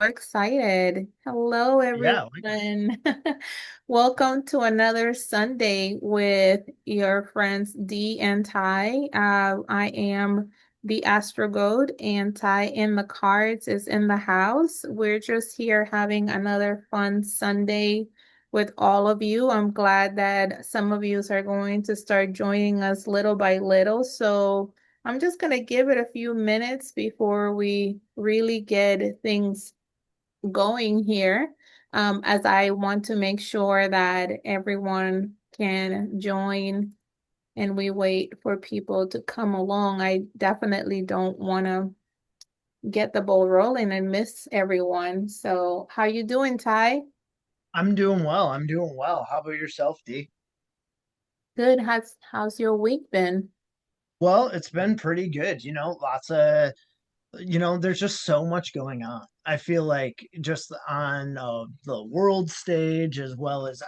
Excited. Hello, Yeah, everyone. Welcome to another Sunday with your friends Dee and Ty. I am the Astro Gold, and Ty in the cards is in the house. We're just here having another fun Sunday with all of you. I'm glad that some of you are going to start joining us little by little. So I'm just going to give it a few minutes before we really get things going here, as I want to make sure that everyone can join and we wait for people to come along. I definitely don't want to get the ball rolling and miss everyone. So, how you doing, Ty? I'm doing well. I'm doing well. How about yourself, D? Good. How's your week been? Well, it's been pretty good. Lots of, there's just so much going on. I feel like just on the world stage, as well as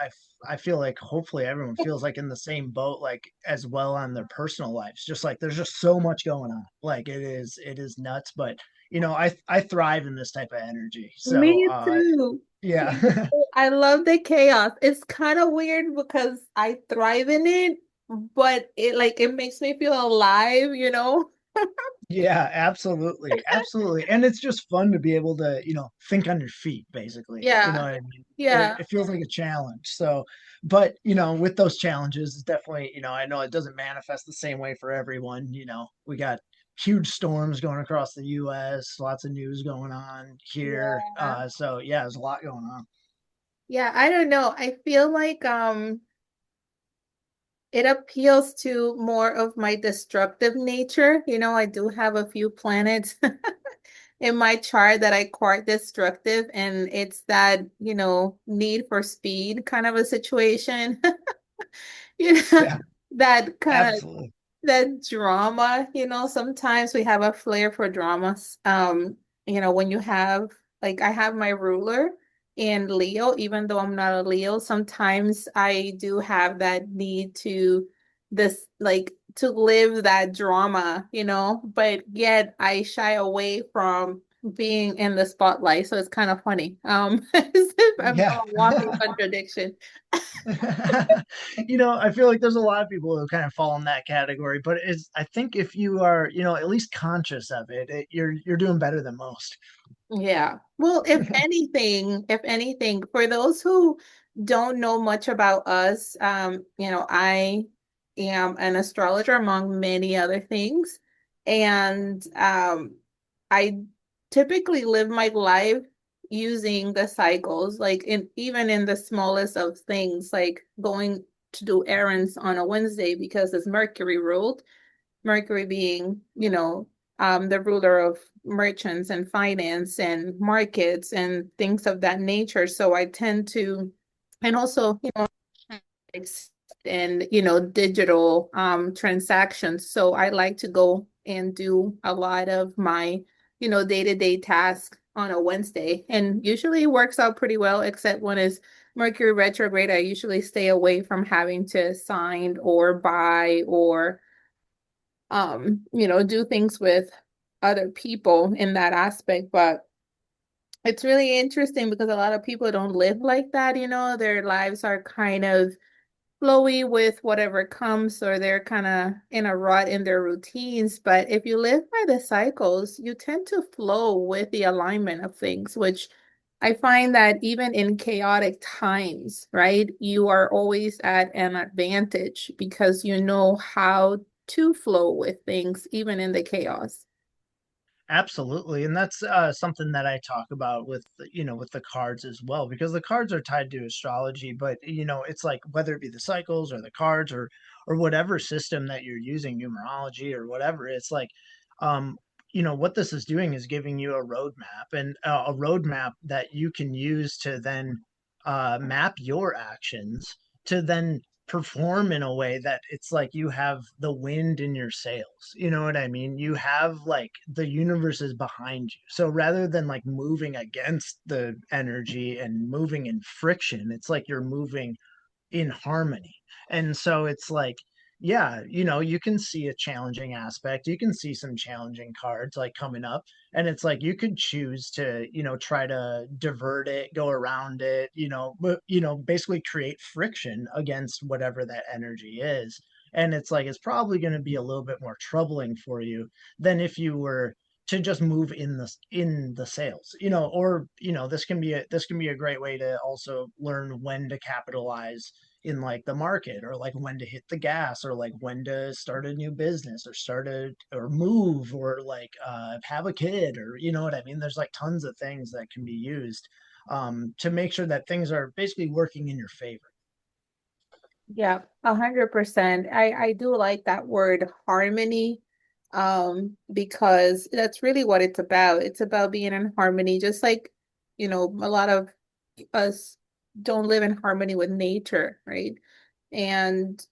I feel like hopefully everyone feels like in the same boat, like as well on their personal lives. Just like there's just so much going on. Like it is nuts. But I thrive in this type of energy. So Me too. Me yeah. too. I love the chaos. It's kind of weird because I thrive in it, but it makes me feel alive. Yeah, absolutely. Absolutely. And it's just fun to be able to, think on your feet, basically. You know Yeah. what I mean? It, Yeah. it feels like a challenge. So, but, with those challenges, it's definitely, I know it doesn't manifest the same way for everyone. We got huge storms going across the US, lots of news going on here. Yeah. So yeah, there's a lot going on. Yeah, I don't know. I feel like it appeals to more of my destructive nature. I do have a few planets in my chart that I quite destructive, and it's that, need for speed kind of a situation. You know, Yeah, that kind of absolutely. that drama, sometimes we have a flair for dramas. When you have, like, I have my ruler in Leo, even though I'm not a Leo, sometimes I do have that need to to live that drama, but yet I shy away from being in the spotlight. So it's kind of funny. As if I'm Yeah. a walking contradiction. I feel like there's a lot of people who kind of fall in that category, but I think if you are, at least conscious of it, you're doing better than most. Yeah. Well, if anything, for those who don't know much about us, I am an astrologer among many other things. And I typically live my life using the cycles, like even in the smallest of things, like going to do errands on a Wednesday because it's Mercury ruled. Mercury being, the ruler of merchants and finance and markets and things of that nature. So I tend to, and also, and digital transactions. So I like to go and do a lot of my, day-to-day tasks on a Wednesday. And usually it works out pretty well, except when it's Mercury retrograde. I usually stay away from having to sign or buy or do things with other people in that aspect. But it's really interesting because a lot of people don't live like that. Their lives are kind of flowy with whatever comes, or they're kind of in a rut in their routines. But if you live by the cycles, you tend to flow with the alignment of things, which I find that even in chaotic times, right, you are always at an advantage because you know how to flow with things, even in the chaos. Absolutely. And that's something that I talk about with the cards as well, because the cards are tied to astrology, but it's like whether it be the cycles or the cards or whatever system that you're using, numerology or whatever, it's like um what this is doing is giving you a roadmap and a roadmap that you can use to then map your actions to then perform in a way that it's like you have the wind in your sails. You know what I mean? You have like the universe is behind you. So rather than like moving against the energy and moving in friction, it's like you're moving in harmony. And so it's like, yeah, you can see a challenging aspect. You can see some challenging cards like coming up, and it's like you could choose to, try to divert it, go around it, but basically create friction against whatever that energy is. And it's like it's probably going to be a little bit more troubling for you than if you were to just move in the sales. Or this can be a great way to also learn when to capitalize in like the market, or like when to hit the gas, or like when to start a new business, or or move, or like have a kid, or you know what I mean. There's like tons of things that can be used to make sure that things are basically working in your favor. Yeah, 100%. I do like that word harmony, because that's really what it's about. It's about being in harmony, just like, a lot of us don't live in harmony with nature, right? And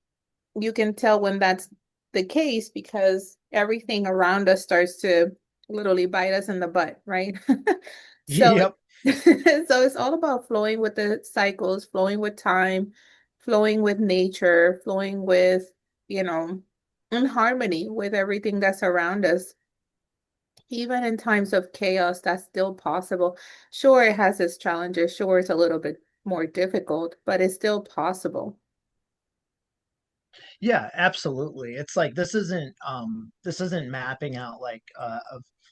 you can tell when that's the case because everything around us starts to literally bite us in the butt, right? So Yep. so it's all about flowing with the cycles, flowing with time, flowing with nature, flowing with, you know, in harmony with everything that's around us. Even in times of chaos, that's still possible. Sure, it has its challenges. Sure, it's a little bit more difficult, but it's still possible. Yeah, absolutely. It's like this isn't mapping out like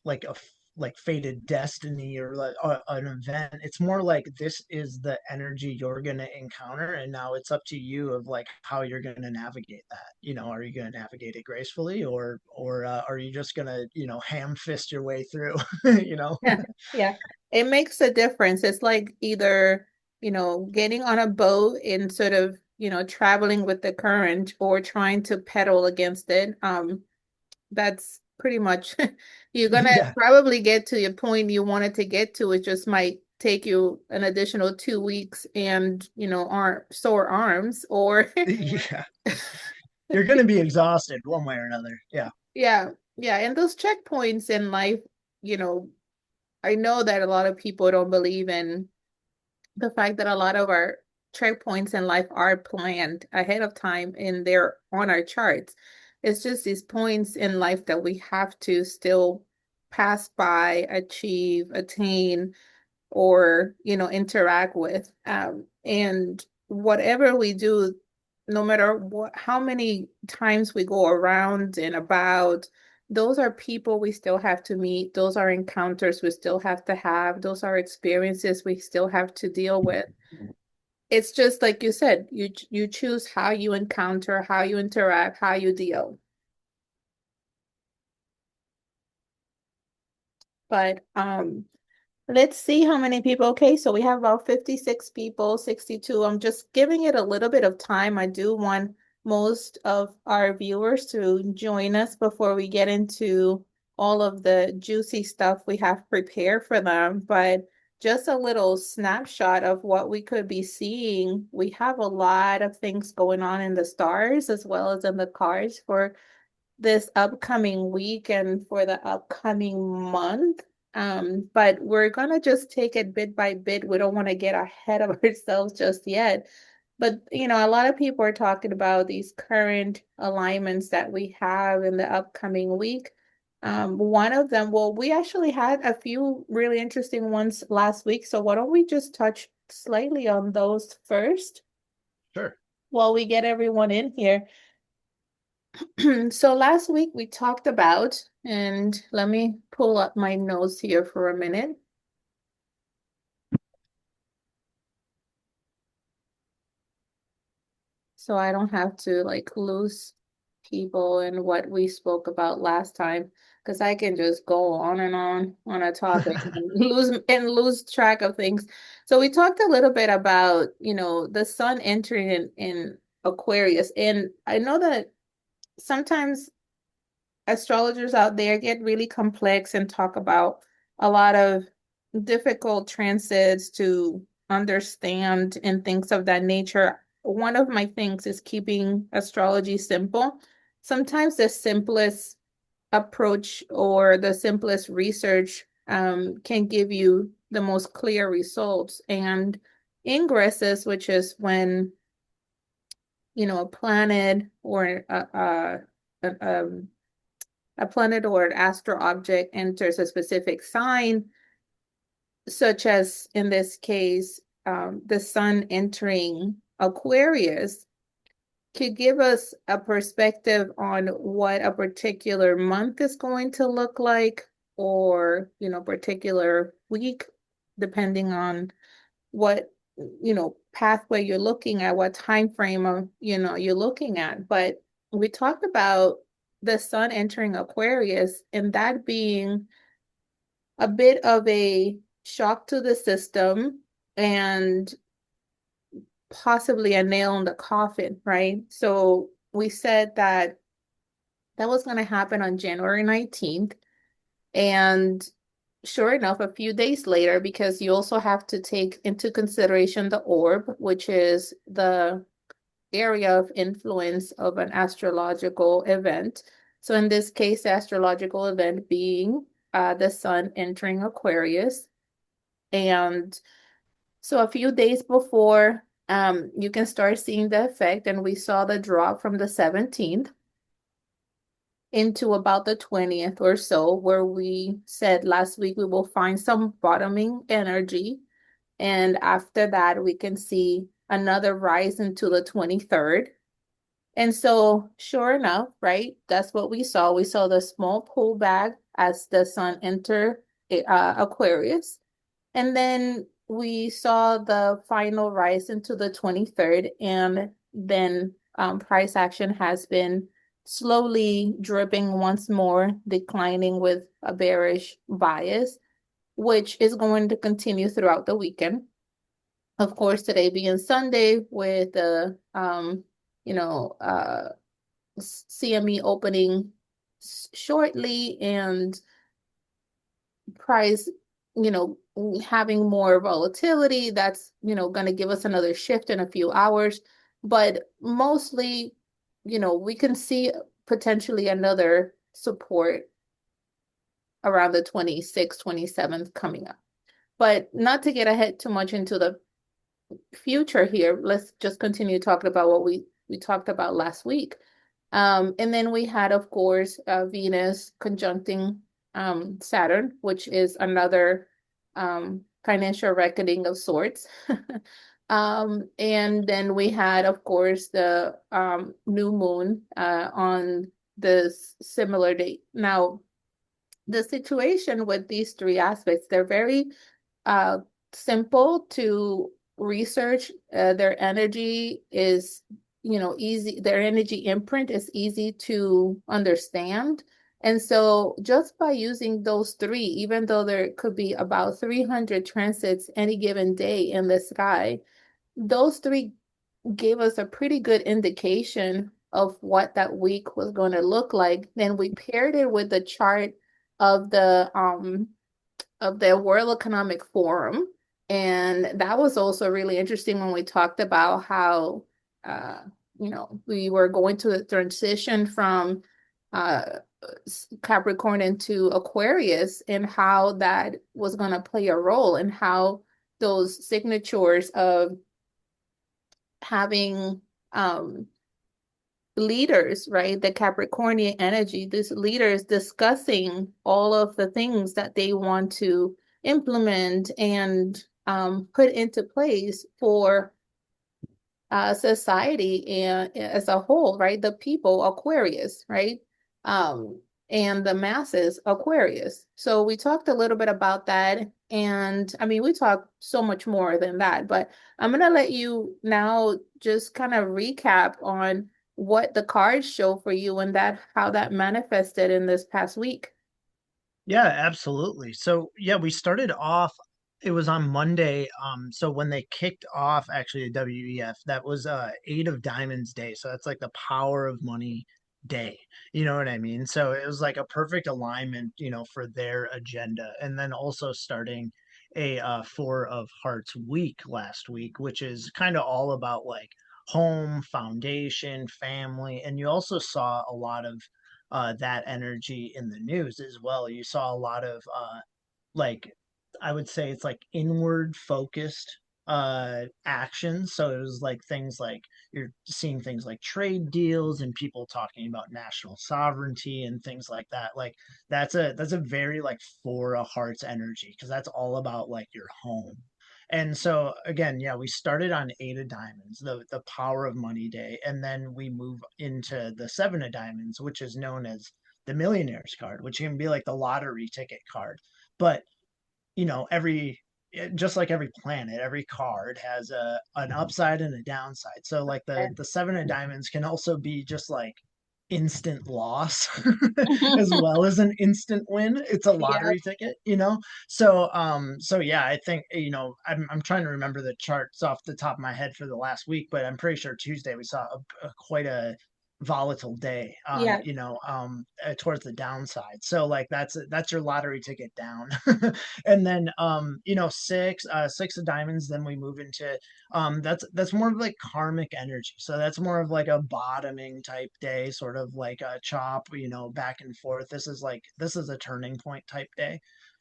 like a like fated destiny, or like an event. It's more like this is the energy you're going to encounter, and now it's up to you of like how you're going to navigate that. Are you going to navigate it gracefully, or are you just going to, ham fist your way through, you know? Yeah, yeah. It makes a difference. It's like either, getting on a boat and sort of, traveling with the current or trying to pedal against it. That's pretty much you're gonna Yeah. probably get to your point you wanted to get to. It just might take you an additional 2 weeks and, sore arms or Yeah. You're going to be exhausted one way or another. Yeah. yeah, yeah. And those checkpoints in life, you know, I know that a lot of people don't believe in the fact that a lot of our checkpoints in life are planned ahead of time and they're on our charts. It's just these points in life that we have to still pass by, achieve, attain, or, interact with. And whatever we do, no matter how many times we go around and about, those are people we still have to meet. Those are encounters we still have to have. Those are experiences we still have to deal with. It's just like you said, you choose how you encounter, how you interact, how you deal. But let's see how many people. Okay, so we have about 56 people, 62. I'm just giving it a little bit of time. I do want most of our viewers to join us before we get into all of the juicy stuff we have prepared for them. But just a little snapshot of what we could be seeing. We have a lot of things going on in the stars as well as in the cards for this upcoming week and for the upcoming month. But we're gonna just take it bit by bit. We don't want to get ahead of ourselves just yet. But a lot of people are talking about these current alignments that we have in the upcoming week. One of them, well, we actually had a few really interesting ones last week. So why don't we just touch slightly on those first Sure. while we get everyone in here? So last week we talked about, and let me pull up my notes here for a minute so I don't have to like lose people in what we spoke about last time because I can just go on a topic and lose track of things. So we talked a little bit about, the sun entering in Aquarius, and I know that sometimes astrologers out there get really complex and talk about a lot of difficult transits to understand and things of that nature. One of my things is keeping astrology simple. Sometimes the simplest approach or the simplest research can give you the most clear results. And ingresses, which is when a planet or a planet or an astro object enters a specific sign, such as in this case, the sun entering Aquarius, could give us a perspective on what a particular month is going to look like, or, particular week, depending on what, pathway you're looking at, what time frame of, you're looking at. But we talked about the sun entering Aquarius and that being a bit of a shock to the system and possibly a nail in the coffin, right? So we said that that was going to happen on January 19th. And sure enough, a few days later, because you also have to take into consideration the orb, which is the area of influence of an astrological event. So in this case, the astrological event being the sun entering Aquarius. And so a few days before, you can start seeing the effect, and we saw the drop from the 17th into about the 20th or so, where we said last week we will find some bottoming energy. And after that, we can see another rise into the 23rd. And so, sure enough, right, that's what we saw. We saw the small pullback as the sun entered Aquarius. And then we saw the final rise into the 23rd, and then price action has been slowly dripping once more, declining with a bearish bias, which is going to continue throughout the weekend. Of course, today being Sunday with the you know, CME opening shortly and price, you know, having more volatility, that's, going to give us another shift in a few hours. But mostly, we can see potentially another support around the 26th, 27th coming up. But not to get ahead too much into the future here, let's just continue talking about what we talked about last week. And then we had, of course, Venus conjuncting Saturn, which is another financial reckoning of sorts. And then we had, of course, the new moon on this similar date. Now, the situation with these three aspects, they're very uh, simple to research. Their energy is, easy. Their energy imprint is easy to understand. And so just by using those three, even though there could be about 300 transits any given day in the sky, those three gave us a pretty good indication of what that week was going to look like. Then we paired it with the chart of the World Economic Forum. And that was also really interesting when we talked about how, uh, we were going to the transition from uh, Capricorn into Aquarius, and how that was going to play a role, and how those signatures of having leaders, right? The Capricornian energy, these leaders discussing all of the things that they want to implement and put into place for society and as a whole, right? The people, Aquarius, right? Um, and the masses, Aquarius. So we talked a little bit about that. And I mean, we talked so much more than that, but I'm gonna let you now just kind of recap on what the cards show for you and that how that manifested in this past week. Yeah, absolutely. So, yeah, we started off, it was on Monday. So when they kicked off actually a WEF, that was Eight of Diamonds Day. So that's like the power of money day. You know what I mean? So it was like a perfect alignment, for their agenda. And then also starting a Four of Hearts week last week, which is kind of all about like home, foundation, family. And you also saw a lot of that energy in the news as well. You saw a lot of like, I would say it's like inward focused actions. So it was like things like you're seeing things like trade deals and people talking about national sovereignty and things like that. Like that's a very like for a heart's energy because that's all about like your home. And so again, yeah, we started on eight of diamonds, the power of money day, and then we move into the seven of diamonds, which is known as the millionaire's card, which can be like the lottery ticket card. But every just like every planet, every card has a an upside and a downside. So like the seven of diamonds can also be just like instant loss as well as an instant win. It's a Yep. lottery ticket. So yeah, I think I'm trying to remember the charts off the top of my head for the last week, but I'm pretty sure Tuesday we saw quite a volatile day Yeah. towards the downside. So like that's your lottery ticket down. And then six of diamonds, then we move into that's more of like karmic energy. So that's more of like a bottoming type day, sort of like a chop, back and forth. This is a turning point type day.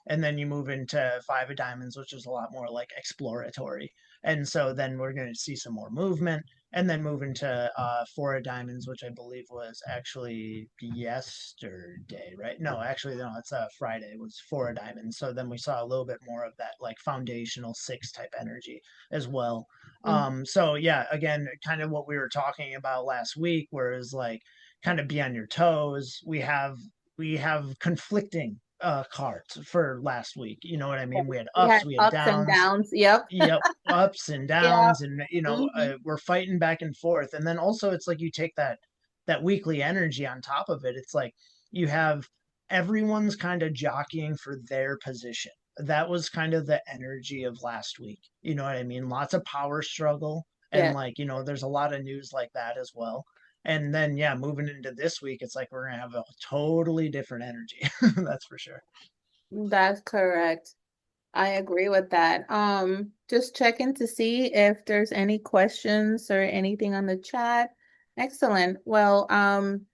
And then you move into five of diamonds, which is a lot more like exploratory. And so then we're going to see some more movement and then move into four of diamonds, which I believe was actually yesterday, right? No, actually, no, it's Friday. It was four of diamonds. So then we saw a little bit more of that like foundational six type energy as well. Mm. So yeah, again, kind of what we were talking about last week, whereas like kind of be on your toes. We have conflicting cards for last week. You know what I mean? We had We ups, had we had ups and downs. downs. Yep. Yep, ups and Yeah. downs, and Hmm. we're fighting back and forth. And then also, it's like you take that weekly energy on top of it. It's like you have everyone's kind of jockeying for their position. That was kind of the energy of last week. You know what I mean? Lots of power struggle, and Yeah, like there's a lot of news like that as well. And then yeah, moving into this week, it's like we're gonna have a totally different energy. That's for sure. that's correct. I agree with that. Just checking to see if there's any questions or anything on the chat. Excellent. Well, I'm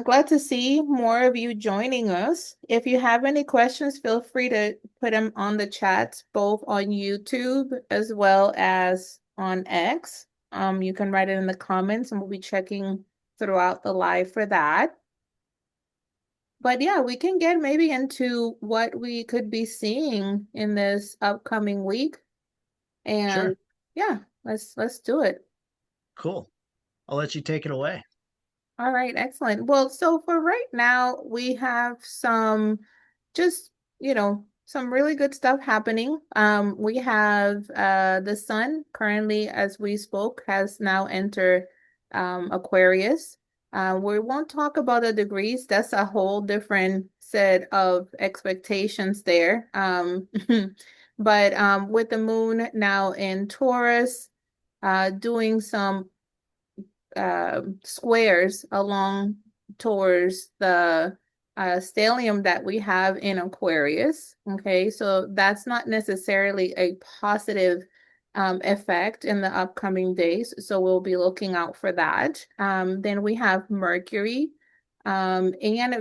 glad to see more of you joining us. If you have any questions, feel free to put them on the chat, both on YouTube as well as on X. You can write it in the comments, and we'll be checking throughout the live for that. But yeah, we can get maybe into what we could be seeing in this upcoming week. Sure, And yeah, let's do it. cool. I'll let you take it away. All right, excellent. Well, so for right now, we have some just, some really good stuff happening. We have the sun currently, as we spoke, has now entered Aquarius. We won't talk about the degrees. That's a whole different set of expectations there. But with the moon now in Taurus, doing some squares along towards the stellium that we have in Aquarius. Okay, so that's not necessarily a positive effect in the upcoming days. So we'll be looking out for that. Then we have Mercury and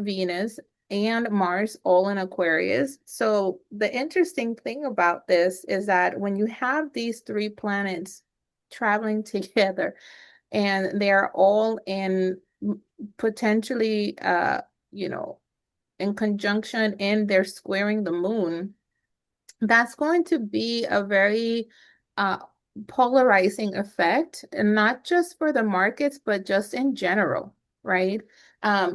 Venus and Mars all in Aquarius. So the interesting thing about this is that when you have these three planets traveling together, and they're all in potentially you know in conjunction and they're squaring the moon, that's going to be a very uh polarizing effect, and not just for the markets but just in general, right?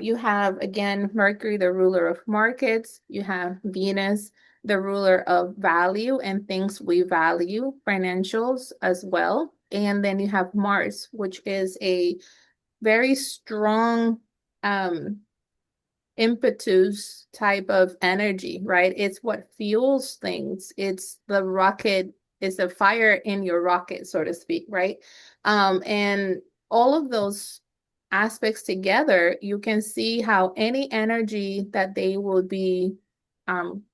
You have again Mercury, the ruler of markets. You have Venus, the ruler of value and things we value, financials as well. And then you have Mars, which is a very strong um impetus type of energy, right? It's what fuels things. It's the rocket, it's the fire in your rocket, so to speak, right? And all of those aspects together, you can see how any energy that they will be um,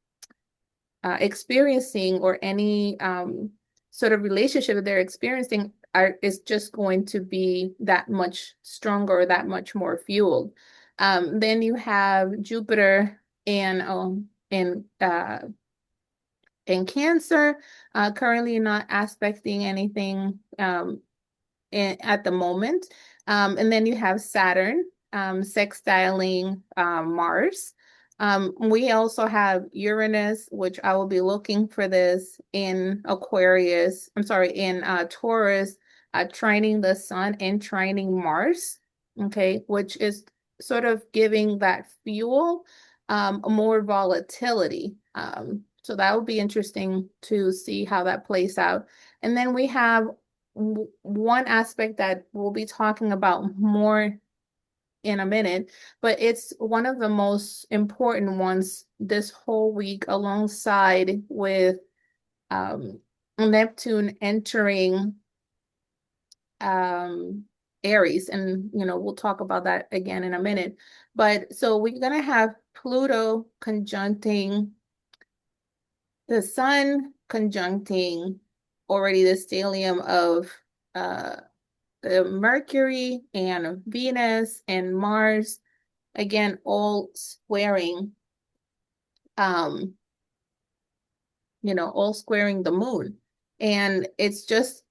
experiencing, or any sort of relationship that they're experiencing is just going to be that much stronger, that much more fueled. Then you have Jupiter and in Cancer, currently not aspecting anything at the moment. And then you have Saturn, sextiling Mars. We also have Uranus, which I will be looking for this in Aquarius. I'm sorry, in Taurus, trining the Sun and trining Mars. Okay, which is sort of giving that fuel more volatility. So that would be interesting to see how that plays out. And then we have one aspect that we'll be talking about more in a minute, but it's one of the most important ones this whole week, alongside with um, Neptune entering um, Aries. And, we'll talk about that again in a minute. But so we're going to have Pluto conjuncting the Sun, conjuncting already the stellium of uh, Mercury and Venus and Mars, again, all squaring, um, all squaring the moon. And it's just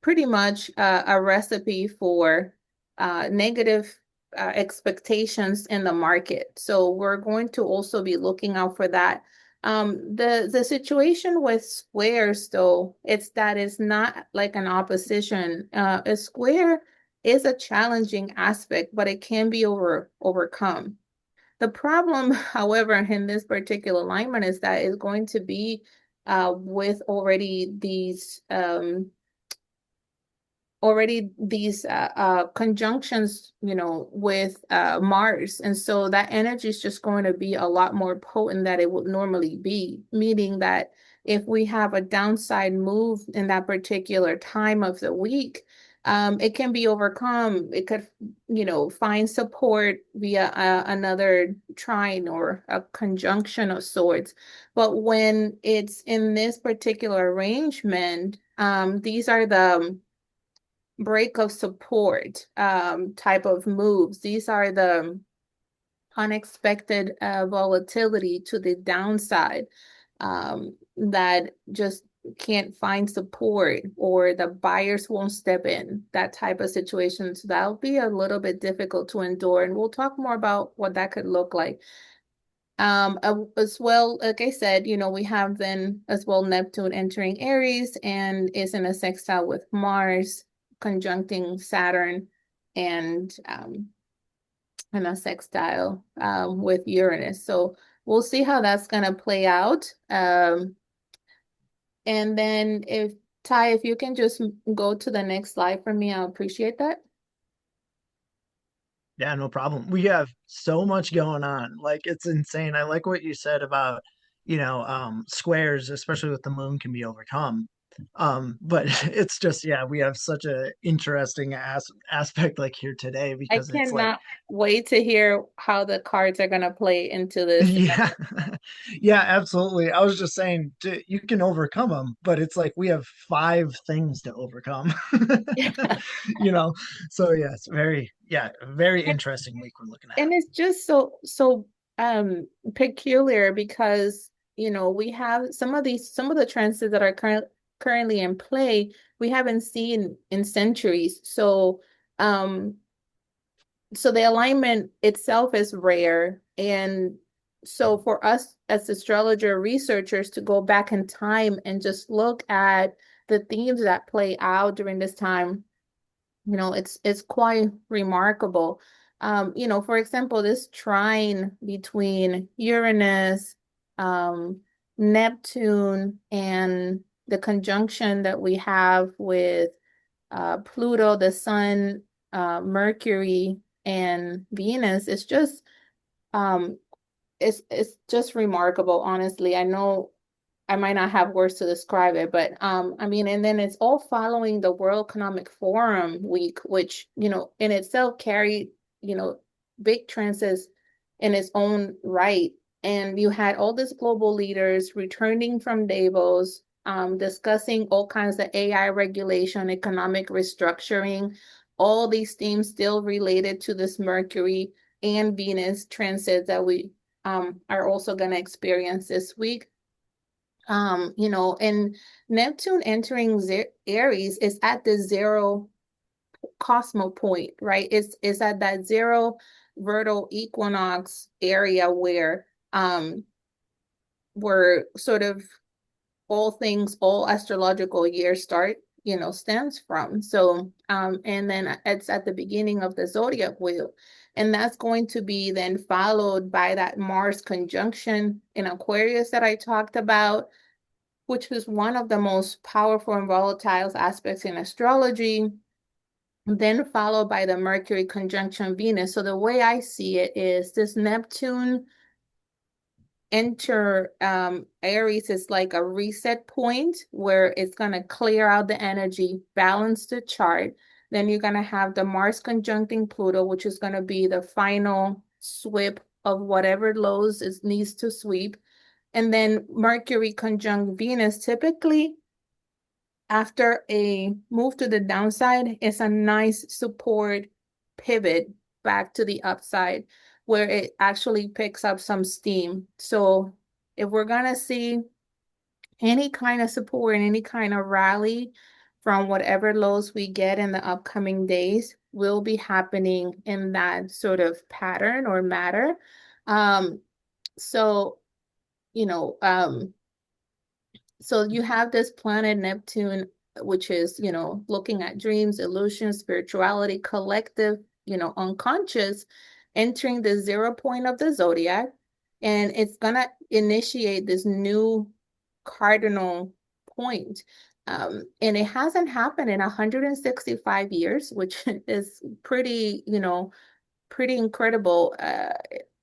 pretty much a recipe for negative expectations in the market. So we're going to also be looking out for that. The situation with squares, though, it's not like an opposition. A square is a challenging aspect, but it can be overcome. The problem, however, in this particular alignment is that it's going to be with already these conjunctions, with Mars. And so that energy is just going to be a lot more potent than it would normally be, meaning that if we have a downside move in that particular time of the week, it can be overcome. It could, find support via another trine or a conjunction of sorts. But when it's in this particular arrangement, these are the break of support type of moves. These are the unexpected volatility to the downside that just can't find support, or the buyers won't step in, that type of situation. So that'll be a little bit difficult to endure. And we'll talk more about what that could look like. As well, like I said, we have then as well Neptune entering Aries and is in a sextile with Mars, conjuncting Saturn, and a sextile with Uranus. So we'll see how that's gonna play out. And then if Ty, if you can just go to the next slide for me, I'll appreciate that. Yeah, no problem. We have so much going on. Like it's insane. I like what you said about, squares, especially with the moon can be overcome. But it's just, yeah, we have such a interesting aspect like here today I because it's like cannot wait to hear how the cards are gonna play into this. yeah. Yeah, absolutely. I was just saying you can overcome them, but it's like we have five things to overcome. You know. So yeah, it's very interesting week we're looking at. And it's just so peculiar because we have some of the trends that are currently in play we haven't seen in centuries. So the alignment itself is rare. And so for us as astrologer researchers to go back in time and just look at the themes that play out during this time, it's quite remarkable. For example, this trine between Uranus, um, Neptune, and the conjunction that we have with Pluto, the Sun, Mercury, and Venus, um, it's just remarkable, honestly. I know I might not have words to describe it, but I mean, and then it's all following the World Economic Forum week, which, in itself carried, you know, big trends in its own right. And you had all these global leaders returning from Davos, discussing all kinds of AI regulation, economic restructuring, all these themes still related to this Mercury and Venus transit that we are also going to experience this week. And Neptune entering Aries is at the zero cosmo point, right? It's at that zero vernal equinox area where sort of all astrological years start, stems from. So, and then it's at the beginning of the zodiac wheel. And that's going to be then followed by that Mars conjunction in Aquarius that I talked about, which is one of the most powerful and volatile aspects in astrology, then followed by the Mercury conjunction Venus. So the way I see it is this Neptune enter Aries is like a reset point where it's going to clear out the energy, balance the chart. Then you're going to have the Mars conjuncting Pluto, which is going to be the final sweep of whatever lows it needs to sweep. And then Mercury conjunct Venus, typically after a move to the downside, is a nice support pivot back to the upside where it actually picks up some steam. So if we're gonna see any kind of support and any kind of rally from whatever lows we get in the upcoming days will be happening in that sort of pattern or matter. Um, so, you know, um, so you have this planet Neptune, which is, looking at dreams, illusions, spirituality, collective, unconscious, entering the zero point of the zodiac. And it's gonna initiate this new cardinal point. And it hasn't happened in 165 years, which is pretty incredible.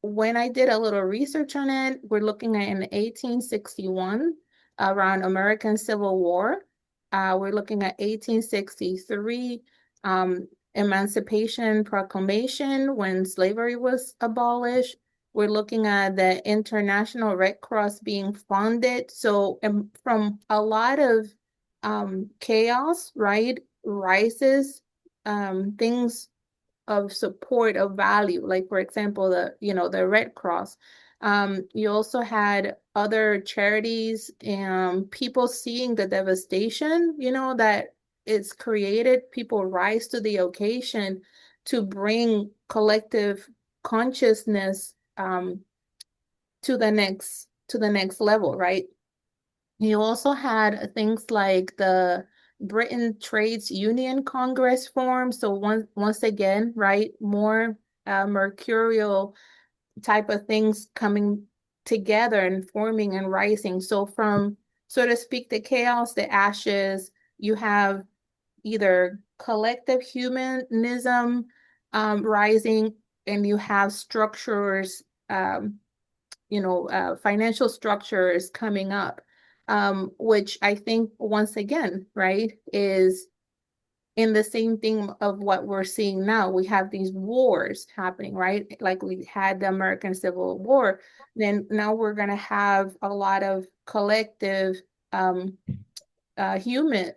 When I did a little research on it, we're looking at in 1861 around American Civil War. We're looking at 1863 um, Emancipation Proclamation when slavery was abolished. We're looking at the International Red Cross being founded. So from a lot of chaos, right, rises, things of support of value, like for example the Red Cross. You also had other charities and people seeing the devastation that it's created. People rise to the occasion to bring collective consciousness to the next level, right? You also had things like the Britain Trades Union Congress formed. So once again, right, more mercurial type of things coming together and forming and rising. So from, so to speak, the chaos, the ashes, you have either collective humanism rising, and you have structures, financial structures coming up, which I think once again, right, is in the same thing of what we're seeing now. We have these wars happening, right? Like we had the American Civil War, then now we're going to have a lot of collective um, humanistic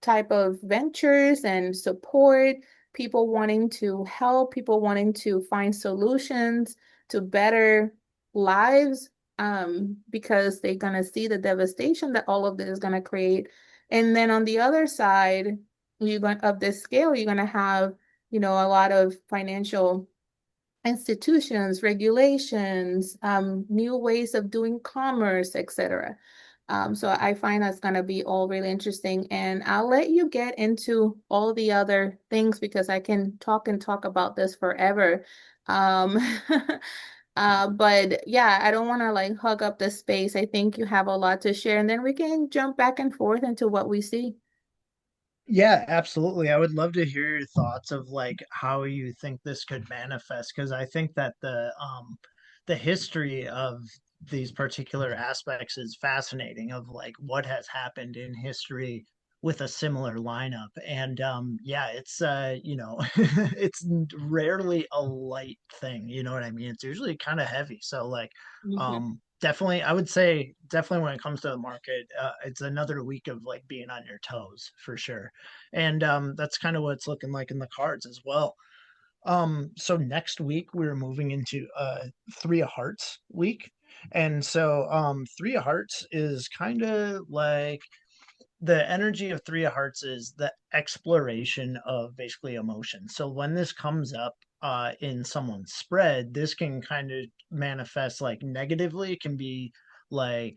type of ventures and support, people wanting to help, people wanting to find solutions to better lives, because they're going to see the devastation that all of this is going to create. And then on the other side, of this scale, you're going to have, a lot of financial institutions, regulations, new ways of doing commerce, etc. So I find that's going to be all really interesting. And I'll let you get into all the other things because I can talk and talk about this forever. Um, but yeah, I don't want to like hug up the space. I think you have a lot to share, and then we can jump back and forth into what we see. Yeah, absolutely. I would love to hear your thoughts of like how you think this could manifest, because I think that the history of these particular aspects is fascinating, of like what has happened in history with a similar lineup. And yeah, it's it's rarely a light thing, you know what I mean? It's usually kind of heavy. So like Mhm. definitely, I would say definitely when it comes to the market, it's another week of like being on your toes for sure. And that's kind of what it's looking like in the cards as well. So next week we're moving into Three of Hearts week. And so three of hearts is kind of like the energy of three of hearts is the exploration of basically emotion. So when this comes up in someone's spread, this can kind of manifest like negatively. It can be like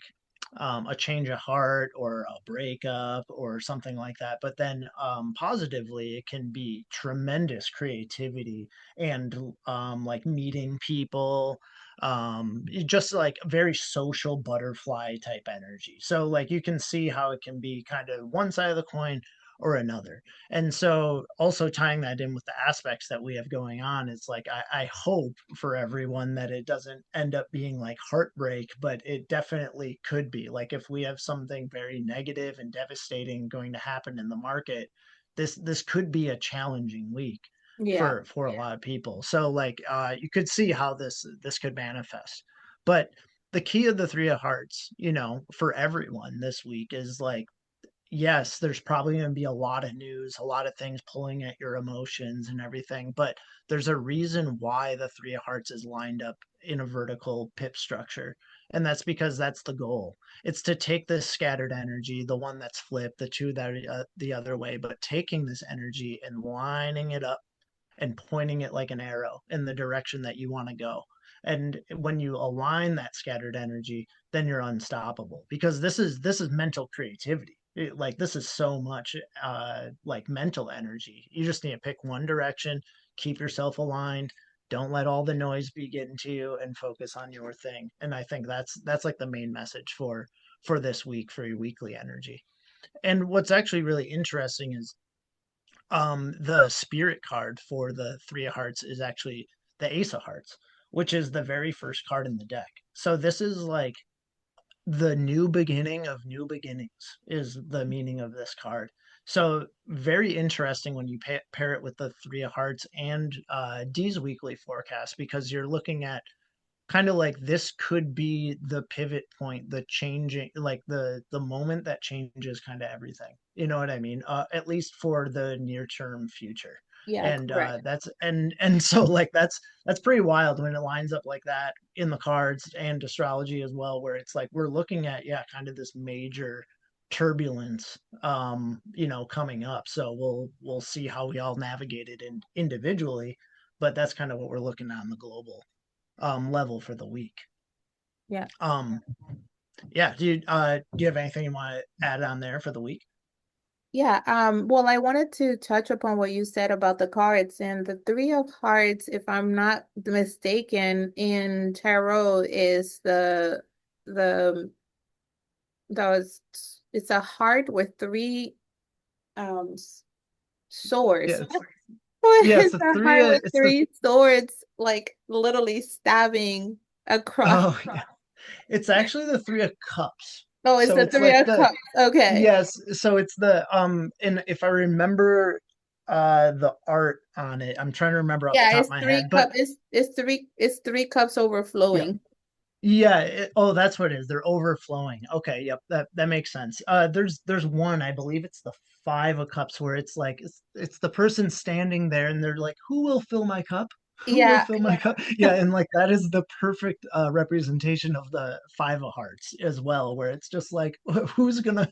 a change of heart or a breakup or something like that. But then positively, it can be tremendous creativity and like meeting people, just like very social butterfly type energy. So like you can see how it can be kind of one side of the coin or another. And so also tying that in with the aspects that we have going on, it's like I hope for everyone that it doesn't end up being like heartbreak, but it definitely could be. Like if we have something very negative and devastating going to happen in the market, this could be a challenging week Yeah. for a lot of people. So like you could see how this could manifest. But the key of the three of hearts, for everyone this week is like, yes, there's probably going to be a lot of news, a lot of things pulling at your emotions and everything, but there's a reason why the three of hearts is lined up in a vertical pip structure. And that's because that's the goal. It's to take this scattered energy, the one that's flipped, the two that are the other way, but taking this energy and lining it up and pointing it like an arrow in the direction that you want to go. And when you align that scattered energy, then you're unstoppable because this is mental creativity. Like this is so much like mental energy. You just need to pick one direction, keep yourself aligned, don't let all the noise be getting to you, and focus on your thing. And I think that's like the main message for this week for your weekly energy. And what's actually really interesting is the spirit card for the three of hearts is actually the ace of hearts, which is the very first card in the deck. So this is like the new beginning of new beginnings is the meaning of this card. So very interesting when you pair it with the three of hearts and D's weekly forecast, because you're looking at kind of like this could be the pivot point, the changing, like the moment that changes kind of everything. You know what I mean? At least for the near term future. Yeah, And correct. and so like that's pretty wild when it lines up like that in the cards and astrology as well, where it's like we're looking at, yeah, kind of this major turbulence coming up. So we'll see how we all navigate it individually, but that's kind of what we're looking at on the global level for the week. Yeah. Um, yeah. Do you have anything you want to add on there for the week? Yeah, well, I wanted to touch upon what you said about the cards and the three of hearts, if I'm not mistaken, in tarot is the those it's a heart with three swords. Yes. Yes. It's The a three. heart with It's the. three swords, like literally stabbing across. Oh, yeah. It's actually the three of cups. Oh, it's So the it's three like of the. cups. Okay. Yes. So it's the. And if I remember, the art on it, I'm trying to remember off the Yeah, top of it's my three head, but cup. It's three cups yeah. overflowing. Yeah, oh, that's what it is. They're overflowing. Okay, yep, that makes sense. There's one, I believe it's the five of cups, where it's like it's the person standing there and they're like, "Who will fill my cup? Who will Yeah, fill my cup?" Yeah, and like that is the perfect representation of the five of hearts as well, where it's just like, who's gonna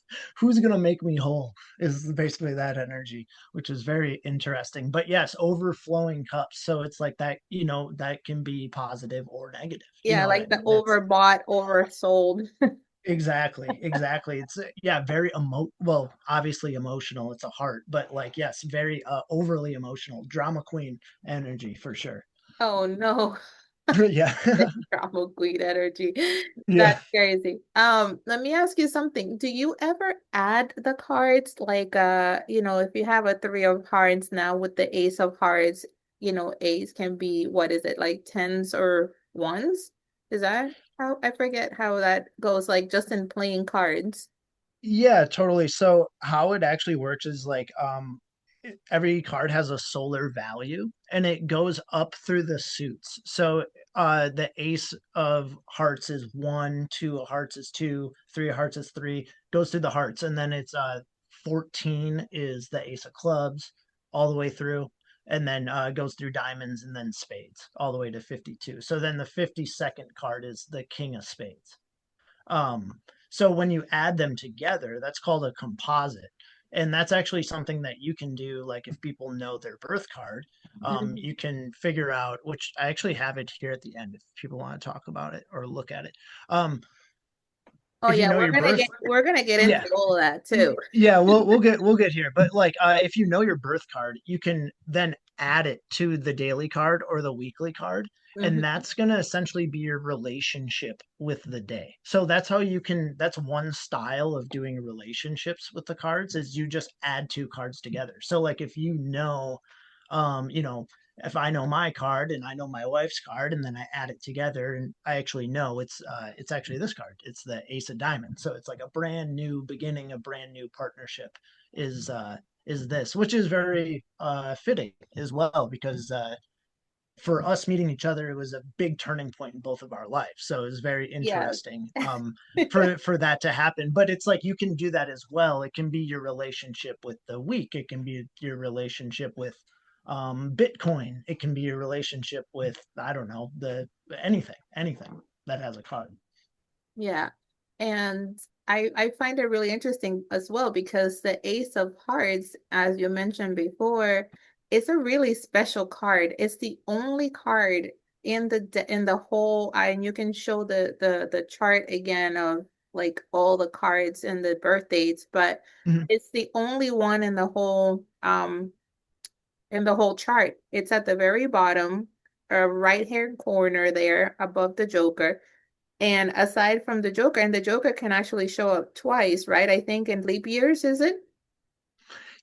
make me whole is basically that energy, which is very interesting. But yes, overflowing cups. So it's like that, that can be positive or negative. You yeah, know what I like the mean? That's overbought, oversold. exactly. It's yeah, very well, obviously emotional. It's a heart, but like yes, very overly emotional, drama queen energy for sure. Oh no, Yeah. drama queen energy. Yeah. That's crazy. Let me ask you something. Do you ever add the cards like if you have a three of hearts now with the ace of hearts, ace can be what is it, like tens or ones? Is that how I forget how that goes, like just in playing cards? Yeah, totally. So how it actually works is like every card has a solar value and it goes up through the suits. So the ace of hearts is one, two of hearts is two, three of hearts is three, goes through the hearts, and then it's 14 is the ace of clubs all the way through. and then goes through diamonds and then spades all the way to 52. So then the 52nd card is the king of spades. Um, so when you add them together, that's called a composite. And that's actually something that you can do. Like if people know their birth card, Mhm. you can figure out, which I actually have it here at the end if people want to talk about it or look at it. Um, Oh if you yeah, know your birth, we're gonna get into yeah, all of that too. yeah, we'll get here, but like if you know your birth card, you can then add it to the daily card or the weekly card, and Hmm. that's going to essentially be your relationship with the day. So that's how you can, that's one style of doing relationships with the cards, is you just add two cards together. So like if you know, you know, if I know my card and I know my wife's card and then I add it together and I actually know it's actually this card. It's the Ace of Diamonds. So it's like a brand new beginning, a brand new partnership is is this, which is very fitting as well because for us meeting each other, it was a big turning point in both of our lives. So it was very Yes. interesting for that to happen. But it's like you can do that as well. It can be your relationship with the week. It can be your relationship with Bitcoin. It can be your relationship with, I don't know, the anything that has a card. Yeah. And I find it really interesting as well because the Ace of Hearts, as you mentioned before, is a really special card. It's the only card in the whole, and you can show the chart again of like all the cards and the birth dates, but Mhm. it's the only one in the whole chart. It's at the very bottom, right hand corner there above the Joker. And aside from the Joker, and the Joker can actually show up twice, right? I think in leap years, is it?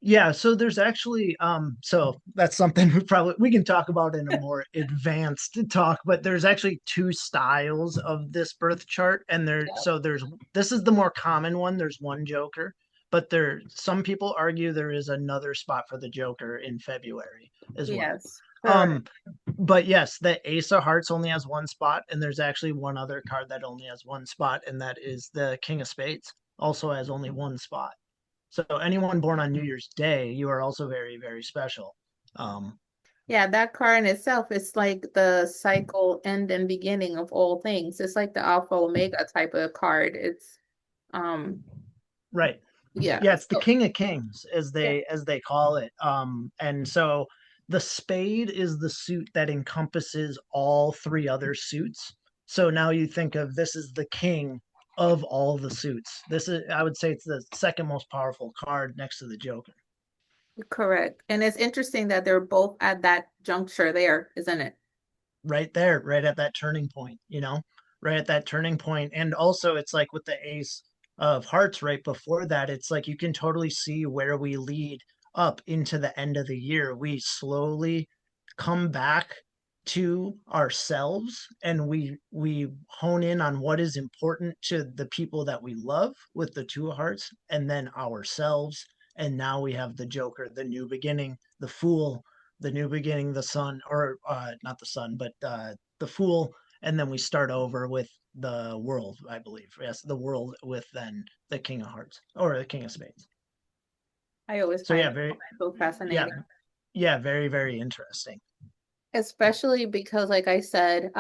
Yeah, so there's actually so that's something we can talk about in a more advanced talk, but there's actually two styles of this birth chart and Yeah. there's this is the more common one. There's one Joker, but there some people argue there is another spot for the Joker in February as well. Yes, correct. Um but yes, the Ace of Hearts only has one spot and there's actually one other card that only has one spot and that is the King of Spades, also has only one spot. So anyone born on New Year's Day, you are also very, very special. Um, Yeah, that card in itself is like the cycle end and beginning of all things. It's like the Alpha Omega type of card. It's um right. yeah. Yeah, it's the So King of Kings yeah, as they call it. And so the spade is the suit that encompasses all three other suits. So now you think of this as the king of all the suits. This is, I would say, it's the second most powerful card next to the Joker. correct. And it's interesting that they're both at that juncture there, isn't it? Right there, right at that turning point, right at that turning point. And also, it's like with the Ace of Hearts right before that, it's like you can totally see where we lead up into the end of the year. We slowly come back to ourselves and we hone in on what is important to the people that we love with the two of hearts and then ourselves. And now we have the Joker, the new beginning, the Fool, the new beginning, the sun, or not the sun, but the fool, and then we start over with the world, I believe. Yes, the world with then the King of Hearts or the King of Spades. I always So find yeah, it very so yeah, fascinating. yeah, very, very interesting. Especially because, like I said,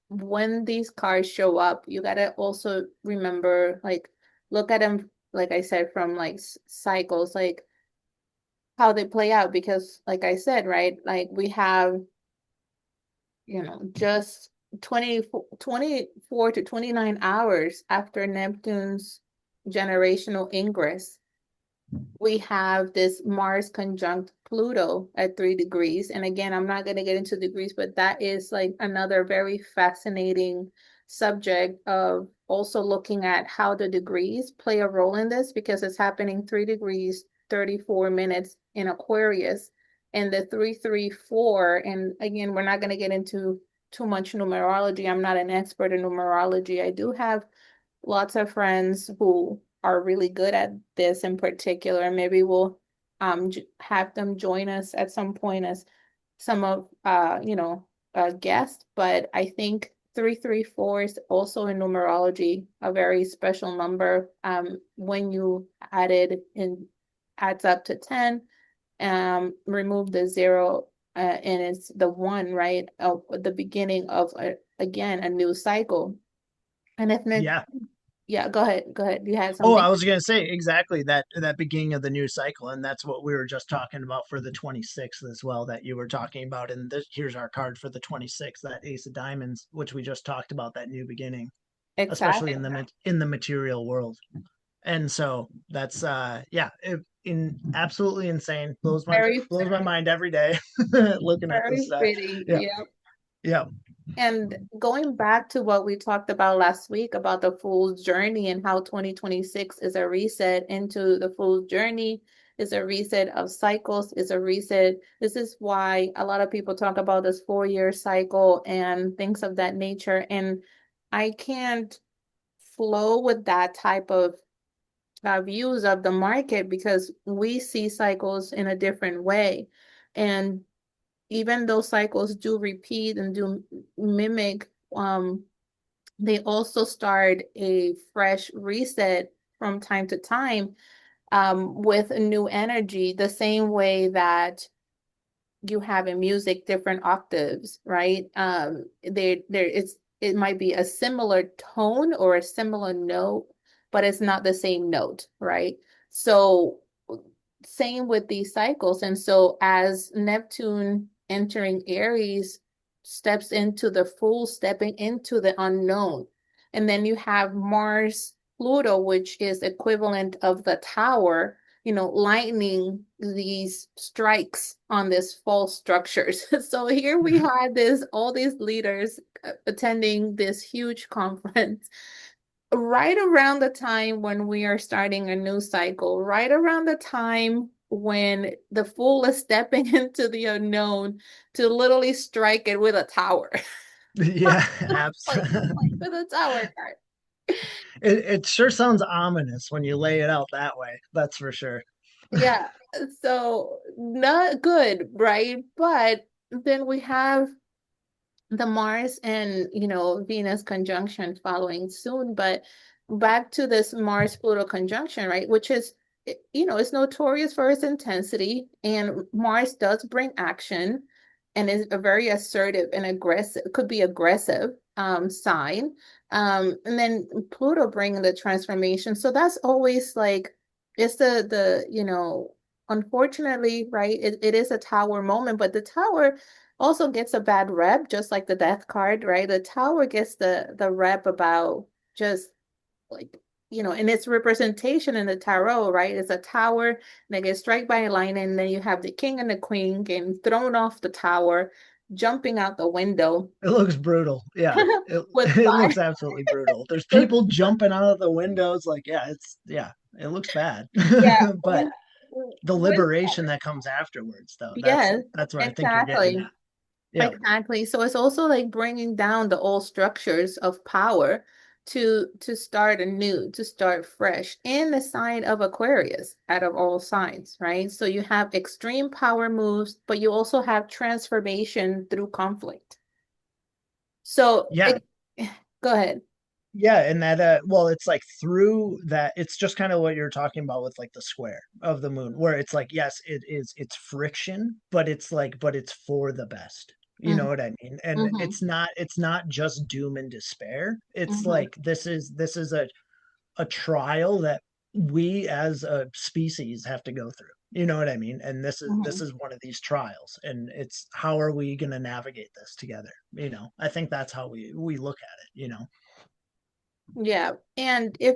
when these cars show up, you gotta also remember, like, look at them, like I said, from like cycles, like how they play out. Because, like I said, right, like we have, just 24 to 29 hours after Neptune's generational ingress, we have this Mars conjunct Pluto at 3 degrees. And again, I'm not going to get into degrees, but that is like another very fascinating subject of also looking at how the degrees play a role in this because it's happening 3 degrees, 34 minutes in Aquarius and the 334. And again, we're not going to get into too much numerology. I'm not an expert in numerology. I do have lots of friends who are really good at this in particular. Maybe we'll have them join us at some point as some of guests. But I think 334 is also in numerology a very special number. When you add it in, adds up to 10. remove the zero, and it's the one, right? The beginning of again a new cycle. And if not, Yeah. yeah, go ahead, go ahead. You had Oh, something. I was gonna say exactly that beginning of the new cycle, and that's what we were just talking about for the 26th as well. That you were talking about, and here's our card for the 26th, that Ace of Diamonds, which we just talked about, that new beginning, especially Exactly. in the material world. And so that's yeah, in absolutely insane. Very, Blows my mind every day looking at this very stuff. fitting. Yeah, Yeah. yeah, And going back to what we talked about last week about the fool's journey and how 2026 is a reset into the fool's journey, is a reset of cycles, is a reset. This is why a lot of people talk about this 4-year cycle and things of that nature. And I can't flow with that type of views of the market because we see cycles in a different way. And even though cycles do repeat and do mimic, they also start a fresh reset from time to time, with a new energy, the same way that you have in music different octaves, right? It might be a similar tone or a similar note, but it's not the same note, right? So same with these cycles. And so as Neptune entering Aries steps into the full, stepping into the unknown. And then you have Mars, Pluto, which is equivalent of the tower, lightning these strikes on these false structures. So here we had all these leaders attending this huge conference right around the time when we are starting a new cycle, right around the time when the fool is stepping into the unknown to literally strike it with a tower. yeah. Like, Absolutely. like with a tower card. It sure sounds ominous when you lay it out that way. That's for sure. Yeah. So not good, right? But then we have the Mars and Venus conjunction following soon. But back to this Mars Pluto conjunction, right? Which is, it's notorious for its intensity, and Mars does bring action and is a very assertive and aggressive, could be aggressive sign. And then Pluto bringing the transformation. So that's always like it's the unfortunately, right? It is a tower moment, but the tower also gets a bad rep, just like the death card, right? The tower gets the rep about just like, in its representation in the tarot, right? It's a tower and they get struck by a lightning, and then you have the king and the queen getting thrown off the tower, jumping out the window It looks brutal. Yeah, with it fire. looks absolutely brutal. There's people jumping out of the windows. Like, yeah, it looks bad. Yeah, But the with liberation that comes afterwards, though, yes, that's where I think you're getting exactly. at. Yeah, Exactly. So it's also like bringing down the old structures of power to start anew, to start fresh in the sign of Aquarius out of all signs, right? So you have extreme power moves, but you also have transformation through conflict. So yeah, go ahead. yeah, and that well, it's like through that, it's just kind of what you're talking about with like the square of the moon, where it's like, yes, it's friction, but it's like, but it's for the best. You know Mm-hmm, what I mean? And it's not just doom and despair. It's mm-hmm, like this is a trial that we as a species have to go through. You know what I mean? And this mm-hmm. is one of these trials, and it's how are we going to navigate this together? I think that's how we look at it. Yeah, and if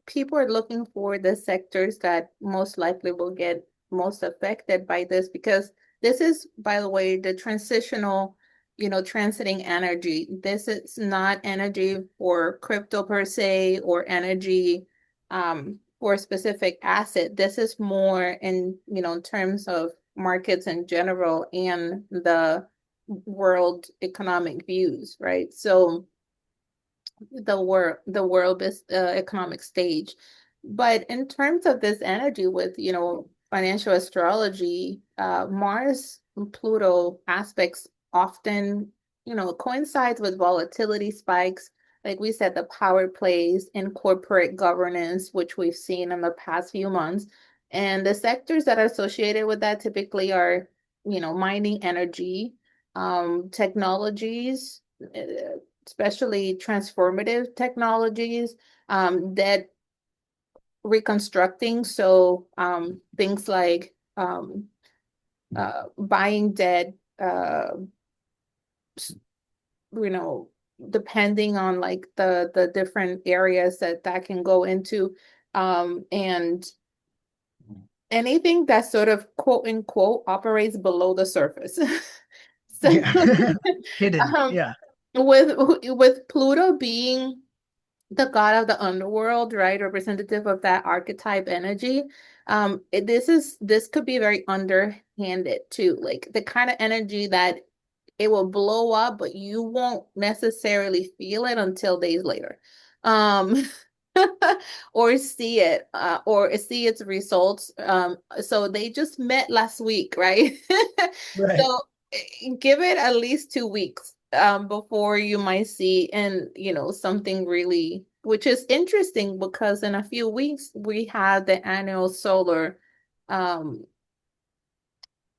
people are looking for the sectors that most likely will get most affected by this, because this is, by the way, the transitional, transiting energy. This is not energy for crypto per se or energy for a specific asset. This is more in terms of markets in general and the world economic views, right? So the world economic stage. But in terms of this energy with, financial astrology, Mars and Pluto aspects often, coincides with volatility spikes. Like we said, the power plays in corporate governance, which we've seen in the past few months. And the sectors that are associated with that typically are, mining energy, technologies, especially transformative technologies, debt reconstructing. So things like buying debt, you know, depending on like the different areas that can go into, and anything that sort of quote unquote operates below the surface. So Yeah. Hidden. um Yeah. with Pluto being the god of the underworld, right? Representative of that archetype energy. This could be very underhanded too. Like the kind of energy that it will blow up, but you won't necessarily feel it until days later. Um, or see it, or see its results. So they just met last week, right? Right. So give it at least 2 weeks before you might see and something really, which is interesting because in a few weeks we have the annual solar um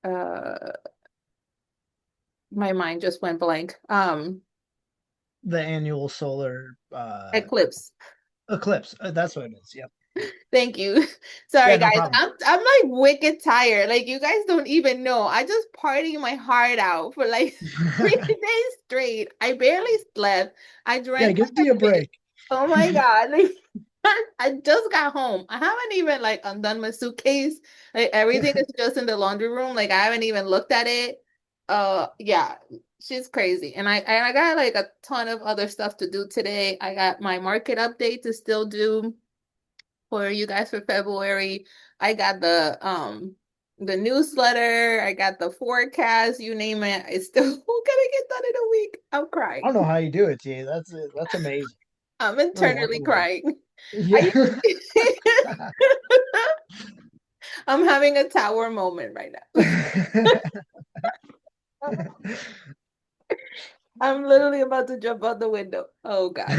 uh my mind just went blank. The annual solar Eclipse. eclipse. That's what it is. Yep. Thank you. Yeah, Sorry, no guys. problem. I'm like wicked tired. Like you guys don't even know. I just party my heart out for like 3 days straight. I barely slept. I Yeah, drank give like me a a bitch. break. Oh my God. Like I just got home. I haven't even like undone my suitcase. Like everything is just in the laundry room. Like I haven't even looked at it. Yeah, she's crazy. And I got like a ton of other stuff to do today. I got my market update to still do for you guys for February. I got the newsletter, I got the forecast, you name it. It's still gonna get done in a week. I'm I crying. don't know how you do it, T. That's amazing. I'm Really internally commendable. crying. Yeah. I I'm having a tower moment right now. I'm literally about to jump out the window. Oh God.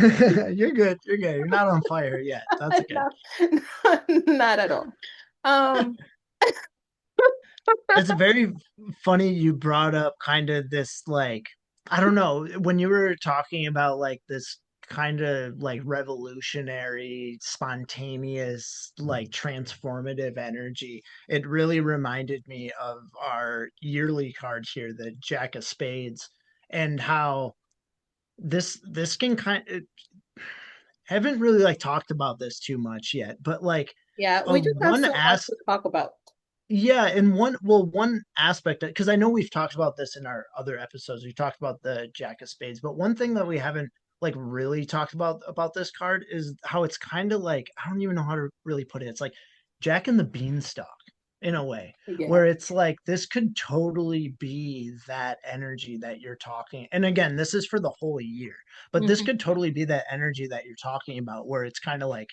You're good. You're good. You're not on fire yet. That's good. No, not at all. Um, It's very funny you brought up kind of this like I don't know when you were talking about like this kind of like revolutionary, spontaneous, like transformative energy. It really reminded me of our yearly cards here, the Jack of Spades, and how this can kind of haven't really like talked about this too much yet, but like yeah, a we just have one so much as to talk about. yeah, and one aspect because I know we've talked about this in our other episodes. We talked about the Jack of Spades, but one thing that we haven't like really talked about this card is how it's kind of like I don't even know how to really put it. It's like Jack and the Beanstalk in a way, Yeah. where it's like this could totally be that energy that you're talking. And again, this is for the whole year, but this Mhm. could totally be that energy that you're talking about, where it's kind of like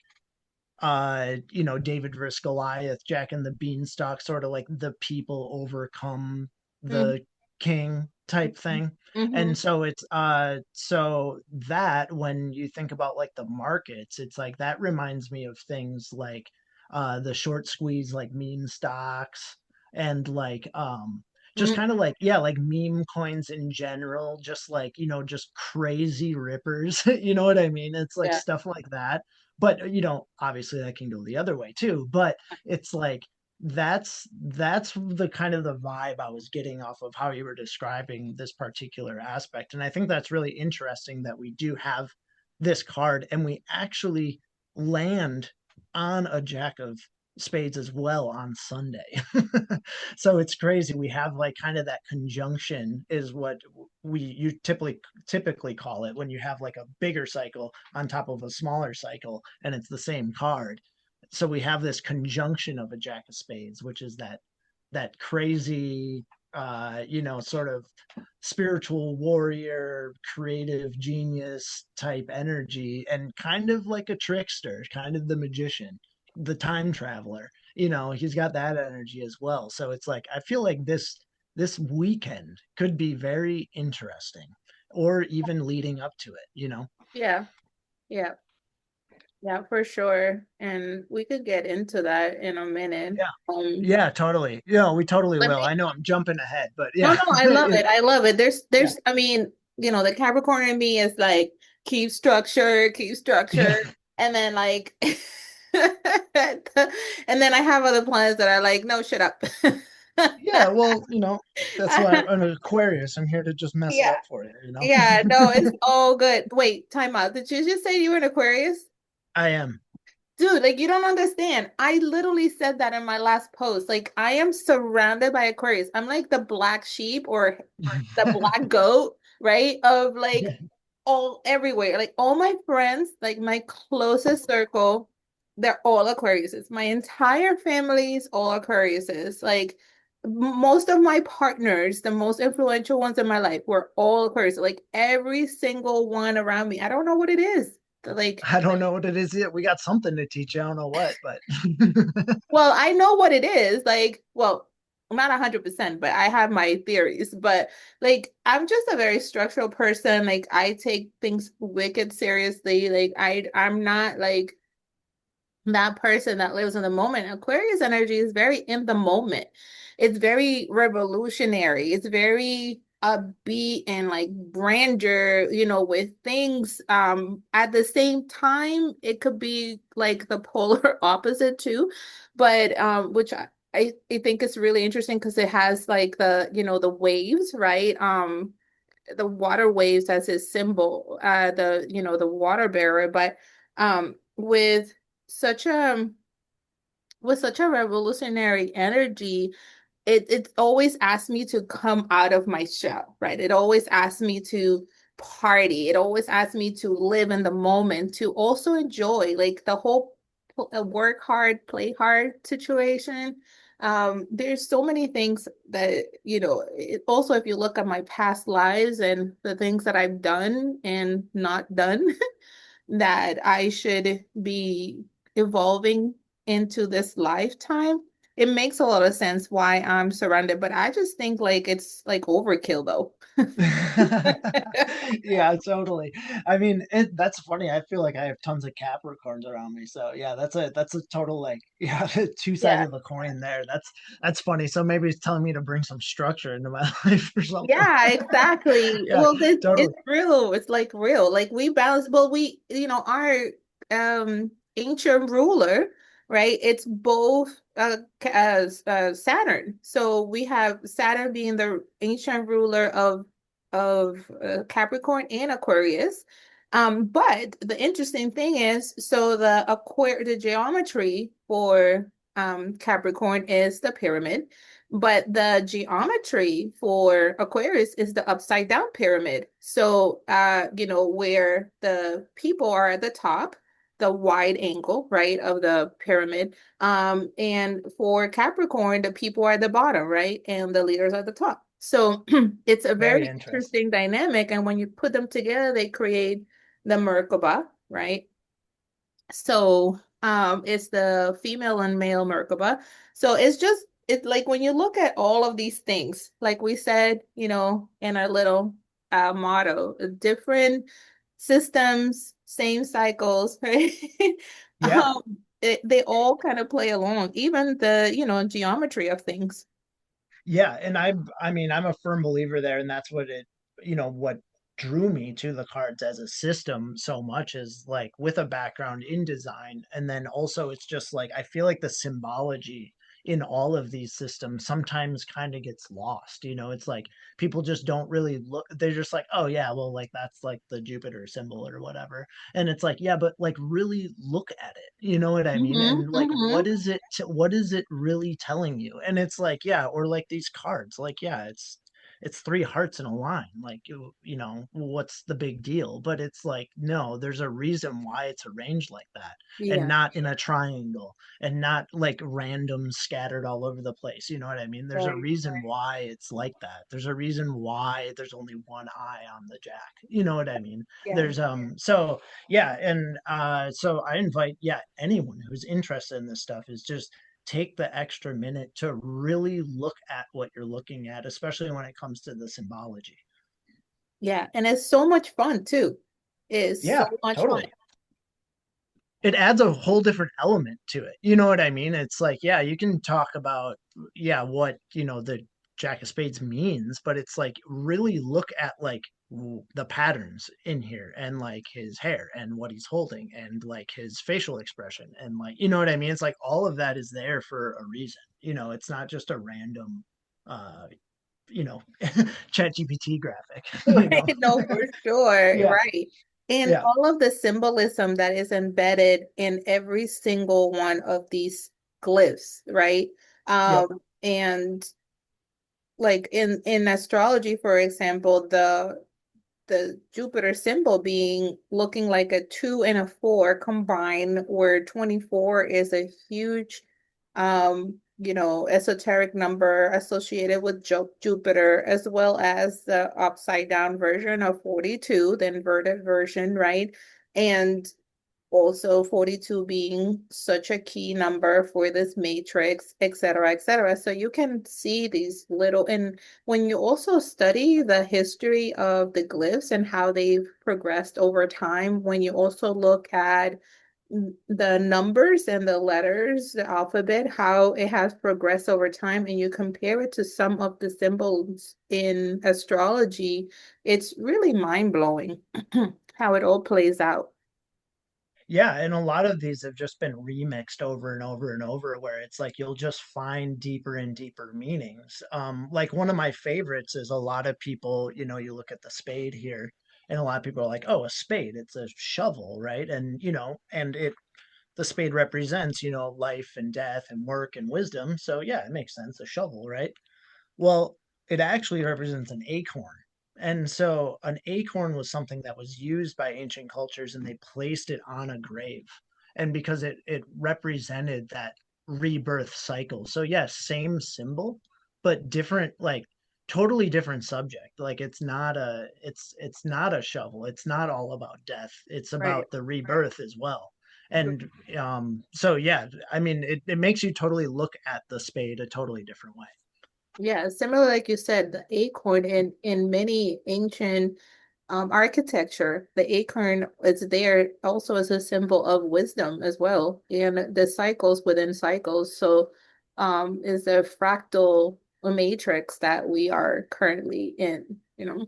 David versus Goliath, Jack and the Beanstalk, sort of like the people overcome Mhm. the king type thing. Mhm. And so so that when you think about like the markets, it's like that reminds me of things like the short squeeze like meme stocks and like just kind Mhm. of like yeah like meme coins in general, just like just crazy rippers. You know what I mean? It's like Yeah. stuff like that, but obviously that can go the other way too, but it's like that's the kind of the vibe I was getting off of how you were describing this particular aspect. And I think that's really interesting that we do have this card and we actually land on a Jack of Spades as well on Sunday. So it's crazy, we have like kind of that conjunction is what you typically call it when you have like a bigger cycle on top of a smaller cycle and it's the same card. So we have this conjunction of a Jack of Spades, which is that crazy sort of spiritual warrior, creative genius type energy, and kind of like a trickster, kind of the magician, the time traveler. He's got that energy as well. So it's like I feel like this weekend could be very interesting or even leading up to it. Yeah. Yeah. Yeah, for sure. And we could get into that in a minute. Yeah. Um, Yeah, totally. Yeah, we totally let will. me I know I'm jumping ahead, but No, yeah. no, I love it. I love it. Yeah. I mean, the Capricorn in me is like keep structure, Yeah. and then like, and then I have other planets that are like, no, shut up. Yeah, well, that's why I'm an Aquarius. I'm here to just mess it Yeah, up for you. yeah, no, it's all good. Wait, time out. Did you just say you were an Aquarius? I am. Dude, like you don't understand. I literally said that in my last post. Like I am surrounded by Aquarius. I'm like the black sheep or the black goat, right? Of like all everywhere. Like all my friends, like my closest circle, they're all Aquariuses. My entire family is all Aquariuses. Like most of my partners, the most influential ones in my life, were all Aquarius. Like every single one around me. I don't know what it is. Like I don't know what it is yet. We got something to teach you. I don't know what, but Well, I know what it is. Like, well, not 100%, but I have my theories. But like, I'm just a very structural person. Like, I take things wicked seriously. Like, I'm not like that person that lives in the moment. Aquarius energy is very in the moment. It's very revolutionary. It's very upbeat and like grandeur, with things. At the same time, it could be like the polar opposite too. But which I think is really interesting because it has like the waves, right? The water waves as its symbol, the water bearer, but with such a revolutionary energy, it always asks me to come out of my shell, right? It always asks me to party. It always asks me to live in the moment, to also enjoy like the whole work hard, play hard situation. There's so many things that, also if you look at my past lives and the things that I've done and not done, that I should be evolving into this lifetime. It makes a lot of sense why I'm surrounded, but I just think like it's like overkill though. yeah, totally. I mean, that's funny. I feel like I have tons of Capricorns around me. So yeah, that's a total like yeah, two sides Yeah. of the coin there. That's funny. So maybe it's telling me to bring some structure into my life or something. Yeah, exactly. Yeah, Well, it's totally. real. It's like real. Like we balance, well, our ancient ruler, right? It's both as Saturn. So we have Saturn being the ancient ruler of Capricorn and Aquarius. But the interesting thing is, so the geometry for Capricorn is the pyramid. But the geometry for Aquarius is the upside down pyramid. So, where the people are at the top, the wide angle, right, of the pyramid. And for Capricorn, the people are at the bottom, right, and the leaders are at the top. So it's a Very very interesting. interesting dynamic. And when you put them together, they create the Merkaba, right? So, it's the female and male Merkaba. So it's like when you look at all of these things, like we said, in our little motto, different systems, same cycles, right? Yeah. They all kind of play along, even the, geometry of things. Yeah, and I mean I'm a firm believer there, and that's what drew me to the cards as a system so much is like with a background in design, and then also it's just like I feel like the symbology in all of these systems sometimes kind of gets lost. It's like people just don't really look, they're just like, oh yeah, well like that's like the Jupiter symbol or whatever. And it's like, yeah, but like really look at it. You know what I mean? Hmm. And like Hmm. what is it really telling you? And it's like, yeah, or like these cards, like, yeah, it's three hearts in a line. Like what's the big deal? But it's like, no, there's a reason why it's arranged like that and Yeah, not in a triangle and not like random scattered all over the place. You know what I mean? There's a right. reason why it's like that. There's a reason why there's only one eye on the jack. You know what I mean? Yeah. There's so yeah, and so I invite, yeah, anyone who's interested in this stuff is just take the extra minute to really look at what you're looking at, especially when it comes to the symbology. Yeah. And it's so much fun too. It is so Yeah, much fun. totally. it adds a whole different element to it. You know what I mean? It's like, yeah, you can talk about, yeah, what, the Jack of Spades means, but it's like really look at like the patterns in here and like his hair and what he's holding and like his facial expression and like, you know what I mean? It's like all of that is there for a reason. It's not just a random uh, you know, chat GPT graphic, Right, no, for sure, Yeah. right. And Yeah. all of the symbolism that is embedded in every single one of these glyphs, right? Yep. And like in astrology, for example, the Jupiter symbol being looking like a 2 and a 4 combined, where 24 is a huge, esoteric number associated with Jupiter, as well as the upside down version of 42, the inverted version, right? And also 42 being such a key number for this matrix, et cetera, et cetera. So you can see these little, and when you also study the history of the glyphs and how they've progressed over time, when you also look at the numbers and the letters, the alphabet, how it has progressed over time, and you compare it to some of the symbols in astrology, it's really mind-blowing how it all plays out. Yeah, and a lot of these have just been remixed over and over and over where it's like you'll just find deeper and deeper meanings. Like one of my favorites is a lot of people, you look at the spade here, and a lot of people are like, "Oh, a spade, it's a shovel, right?" And the spade represents, life and death and work and wisdom. So yeah, it makes sense, a shovel, right? Well, it actually represents an acorn. And so an acorn was something that was used by ancient cultures and they placed it on a grave. And because it represented that rebirth cycle. So yes, same symbol, but different, like totally different subject. Like it's not a shovel. It's not all about death. It's Right. about the rebirth as well. And so yeah, I mean it makes you totally look at the spade a totally different way. Yeah, similar like you said, the acorn in many ancient architecture, the acorn is there also as a symbol of wisdom as well, and the cycles within cycles. So, is the fractal matrix that we are currently in, you know.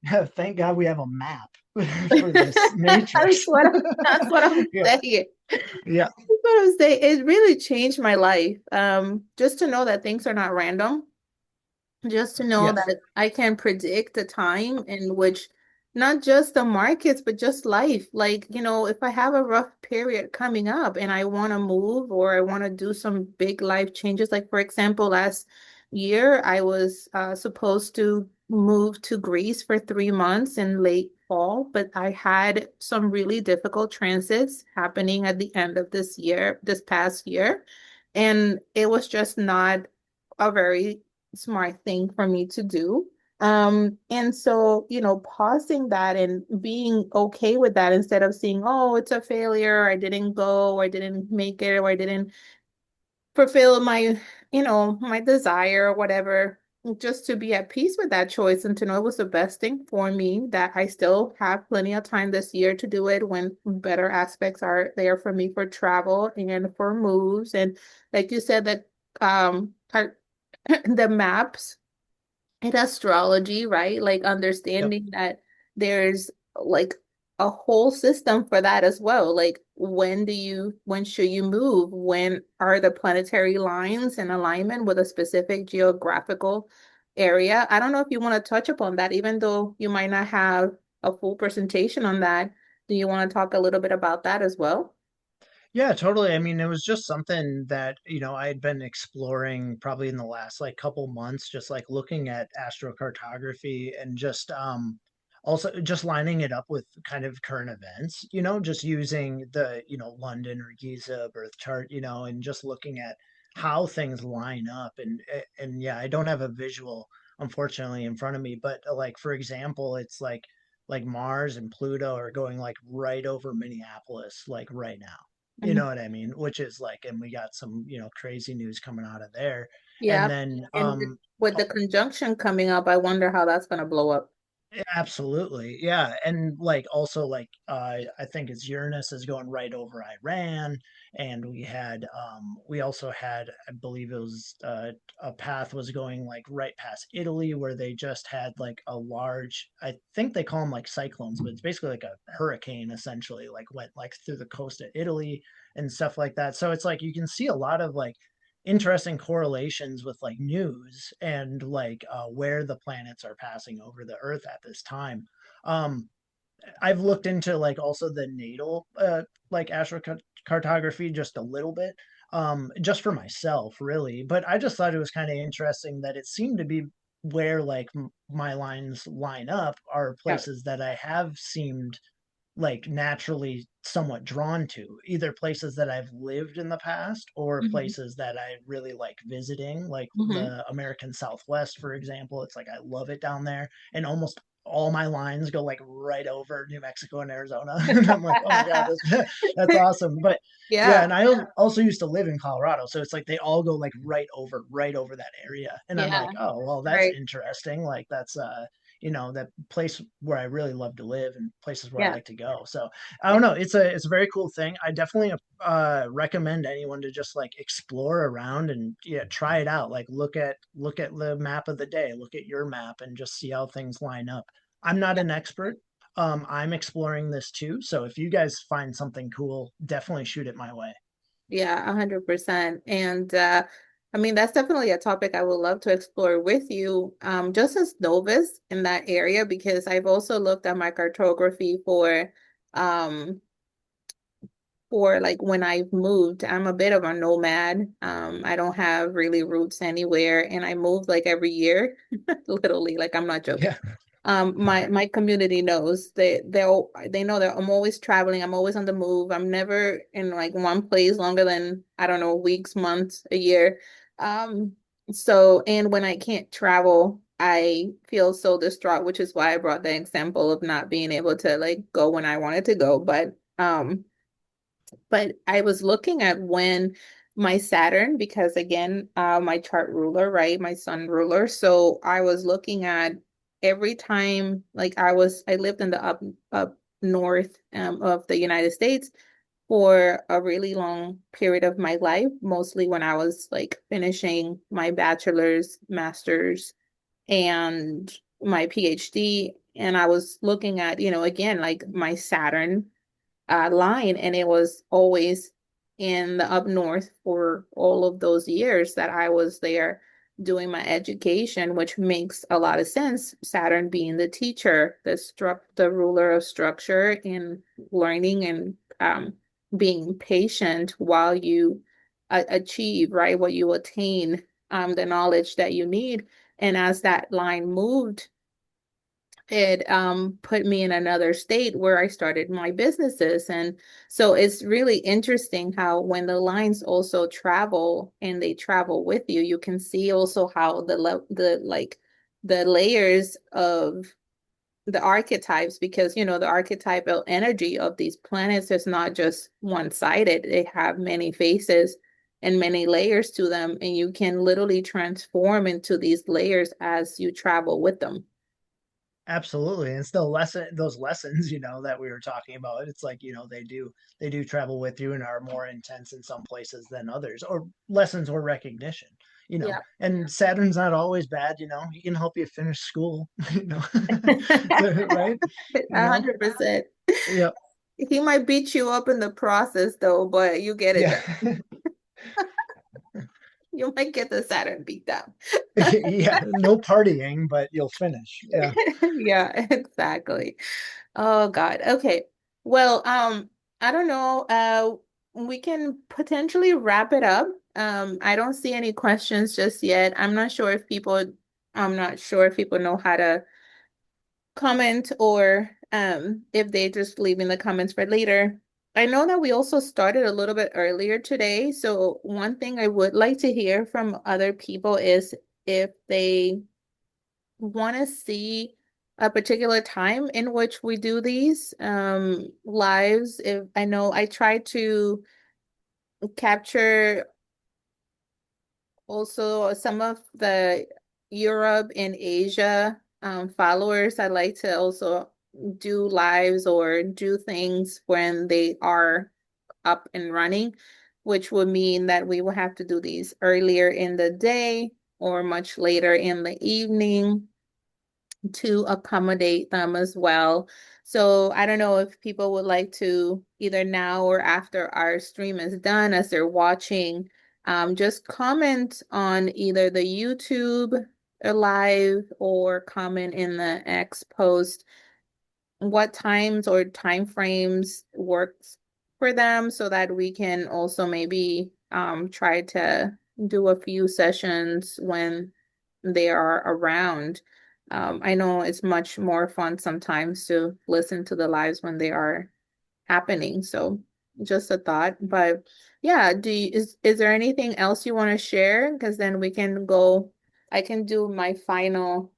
Yeah, thank God we have a map for this That's matrix. what I'm Yeah, saying. yeah, That's what I'm saying. It really changed my life. Just to know that things are not random, just to know yes. that I can predict the time in which not just the markets, but just life. Like, if I have a rough period coming up and I want to move or I want to do some big life changes, like for example, last year I was supposed to move to Greece for 3 months in late fall, but I had some really difficult transits happening at the end of this year, this past year. And it was just not a very smart thing for me to do. And so, pausing that and being okay with that instead of saying, oh, it's a failure, I didn't go, or I didn't make it, or I didn't fulfill my desire or whatever, just to be at peace with that choice and to know it was the best thing for me, that I still have plenty of time this year to do it when better aspects are there for me for travel and for moves. And like you said, that the maps in astrology, right? Like Yep. understanding that there's like a whole system for that as well. Like when should you move? When are the planetary lines in alignment with a specific geographical area? I don't know if you want to touch upon that, even though you might not have a full presentation on that. Do you want to talk a little bit about that as well? Yeah, totally. I mean, it was just something that, I had been exploring probably in the last like couple months, just like looking at astrocartography and just also just lining it up with kind of current events, just using the, London or Giza birth chart, and just looking at how things line up and yeah, I don't have a visual unfortunately in front of me, but like for example, it's like Mars and Pluto are going like right over Minneapolis like right now. You Mhm. know what I mean? Which is like, and we got some, crazy news coming out of there. And Yeah. then, And with the conjunction coming up, I wonder how that's going to blow up. Absolutely. Yeah. And like also like I think it's Uranus is going right over Iran, and we also had, I believe it was a path was going like right past Italy, where they just had like a large, I think they call them like cyclones, but it's basically like a hurricane essentially, like went like through the coast of Italy and stuff like that. So it's like you can see a lot of like interesting correlations with like news and like where the planets are passing over the Earth at this time. Um, I've looked into like also the natal like astrocartography just a little bit, just for myself really, but I just thought it was kind of interesting that it seemed to be where like my lines line up are Yeah. places that I have seemed like naturally somewhat drawn to, either places that I've lived in the past or Hmm. places that I really like visiting, like Hmm. the American Southwest, for example. It's like I love it down there, and almost all my lines go like right over New Mexico and Arizona. And I'm like, oh my God, that's awesome. But yeah, Yeah. and I also used to live in Colorado, so it's like they all go like right over that area. And I'm like, Yeah. oh, well, that's Right. interesting. Like that's that place where I really love to live and places where I Yeah. like to go. So I don't know. It's a very cool thing. I definitely recommend anyone to just like explore around and yeah, try it out. Like look at the map of the day, look at your map, and just see how things line up. I'm not an expert. I'm exploring this too. So if you guys find something cool, definitely shoot it my way. Yeah, 100%. And I mean, that's definitely a topic I would love to explore with you, just as novice in that area, because I've also looked at my cartography um for like when I've moved. I'm a bit of a nomad. I don't have really roots anywhere, and I move like every year, literally, like I'm not joking. Yeah. My community knows they know that I'm always traveling. I'm always on the move. I'm never in like one place longer than, I don't know, weeks, months, a year. Um, so and when I can't travel, I feel so distraught, which is why I brought the example of not being able to like go when I wanted to go. But I was looking at when my Saturn, because again, my chart ruler, right? My sun ruler. So I was looking at every time, like I lived in the up north of the United States for a really long period of my life, mostly when I was like finishing my bachelor's, master's, and my PhD. And I was looking at, again, like my Saturn line, and it was always in the up north for all of those years that I was there doing my education, which makes a lot of sense. Saturn being the teacher, the ruler of structure in learning and being patient while you achieve, right, what you attain, the knowledge that you need. And as that line moved, it put me in another state where I started my businesses. And so it's really interesting how when the lines also travel and they travel with you, you can see also how the layers of the archetypes, because the archetypal energy of these planets is not just one-sided. They have many faces and many layers to them, and you can literally transform into these layers as you travel with them. Absolutely. And it's the those lessons, that we were talking about. It's like, they do travel with you and are more intense in some places than others, or lessons or recognition, Yeah. and Saturn's not always bad, he can help you finish school, so, right? You A know? 100%. Yeah. He might beat you up in the process though, but you get it Yeah. done. You might get the Saturn beat down. Yeah. No partying, but you'll finish. Yeah. Yeah, exactly. Oh God. Okay. Well, I don't know. We can potentially wrap it up. I don't see any questions just yet. I'm not sure if people know how to comment, or if they just leave in the comments for later. I know that we also started a little bit earlier today, so one thing I would like to hear from other people is if they want to see a particular time in which we do these lives. If I know I try to capture also some of the Europe and Asia followers, I like to also do lives or do things when they are up and running, which would mean that we will have to do these earlier in the day or much later in the evening to accommodate them as well. So I don't know if people would like to either now or after our stream is done, as they're watching, just comment on either the YouTube live or comment in the X post what times or time frames works for them so that we can also maybe try to do a few sessions when they are around. I know it's much more fun sometimes to listen to the lives when they are happening. So just a thought. But yeah, is there anything else you want to share? Because then we can go, I can do my final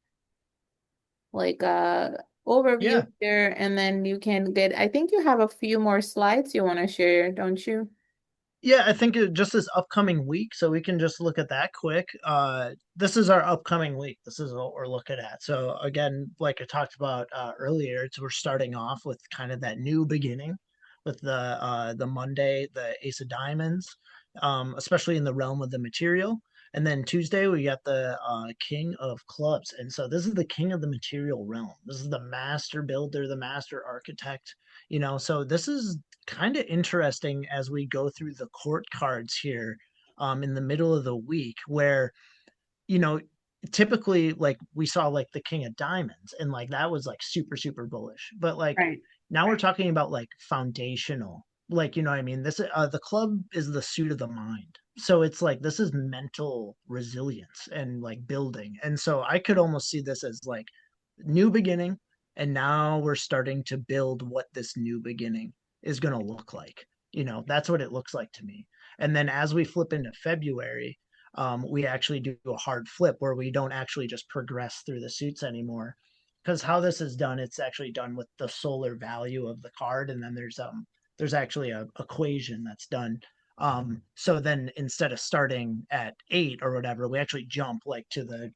like overview Yeah. here and then you can get, I think you have a few more slides you want to share, don't you? Yeah, I think just this upcoming week, so we can just look at that quick. This is our upcoming week. This is what we're looking at. So again, like I talked about earlier, we're starting off with kind of that new beginning with the Monday, the Ace of Diamonds, especially in the realm of the material. And then Tuesday we got the King of Clubs, and so this is the King of the material realm. This is the master builder, the master architect. So this is kind of interesting as we go through the court cards here in the middle of the week where you know typically like we saw like the king of diamonds and like that was like super super bullish, but like Right. now we're talking about like foundational, like what I mean, this the club is the suit of the mind, so it's like this is mental resilience and like building, and so I could almost see this as like new beginning, and now we're starting to build what this new beginning is going to look like. That's what it looks like to me. And then as we flip into February, we actually do a hard flip where we don't actually just progress through the suits anymore. Because how this is done, it's actually done with the solar value of the card, and then there's actually a equation that's done. So then instead of starting at 8 or whatever, we actually jump like to the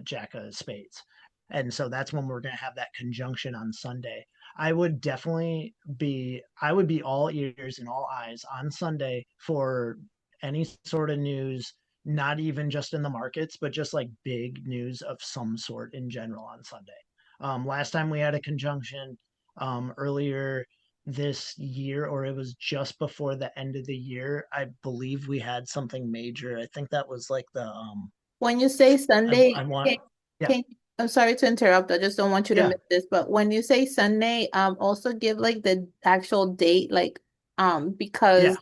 Jack of Spades, and so that's when we're going to have that conjunction on Sunday. I would be all ears and all eyes on Sunday for any sort of news, not even just in the markets, but just like big news of some sort in general on Sunday. Last time we had a conjunction earlier this year, or it was just before the end of the year. I believe we had something major. I think that was like the When you say I Sunday, want yeah, can I'm sorry to interrupt. I just don't want you to yeah, miss this. But when you say Sunday, also give like the actual date, like yeah. because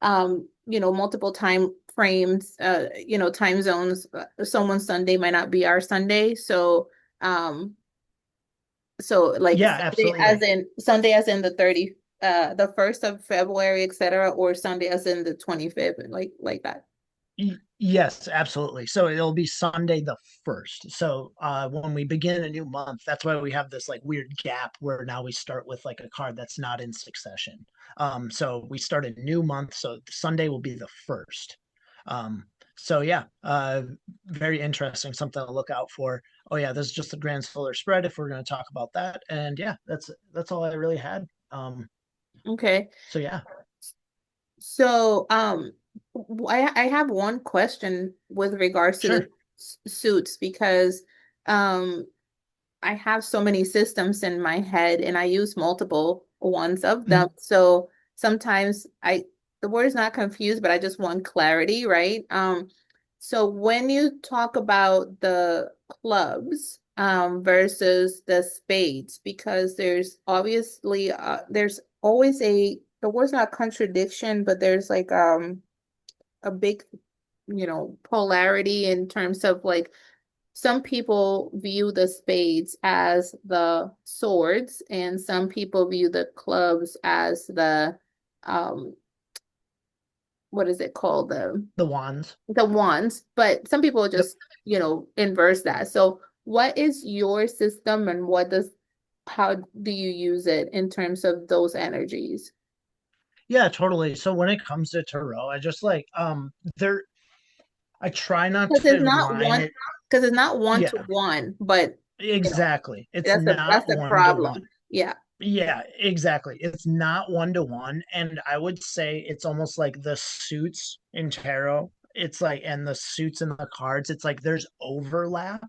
multiple time frames, time zones. Someone's Sunday might not be our Sunday. So like Yeah, absolutely. Sunday as in the 1st of February, etc., or Sunday as in the 25th, like that. Yes, absolutely. So it'll be Sunday the 1st. So when we begin a new month, that's why we have this like weird gap where now we start with like a card that's not in succession. So we start a new month. So Sunday will be the 1st. So yeah, very interesting. Something to look out for. Oh yeah, this is just the grand solar spread if we're going to talk about that. And yeah, that's all I really had. Okay. So yeah, So, I have one question with regards to the sure. suits because um I have so many systems in my head and I use multiple ones of them. Mhm. So sometimes the word is not confused, but I just want clarity, right? So when you talk about the clubs, versus the spades, because there's obviously, there's always the word's not contradiction, but there's like, a big, polarity in terms of like, some people view the spades as the swords, and some people view the clubs as um, what is it called? The wands. The wands. But some people Yep. just, inverse that. So what is your system and how do you use it in terms of those energies? Yeah, totally. So when it comes to tarot, I just like there I try not Because to it's not line one, it. because it's not one Yeah. to one, but You know, Exactly. It's that's not the one to one. problem. Yeah. Yeah, exactly. It's not one to one. And I would say it's almost like the suits in tarot. It's like, and the suits in the cards, it's like there's overlap,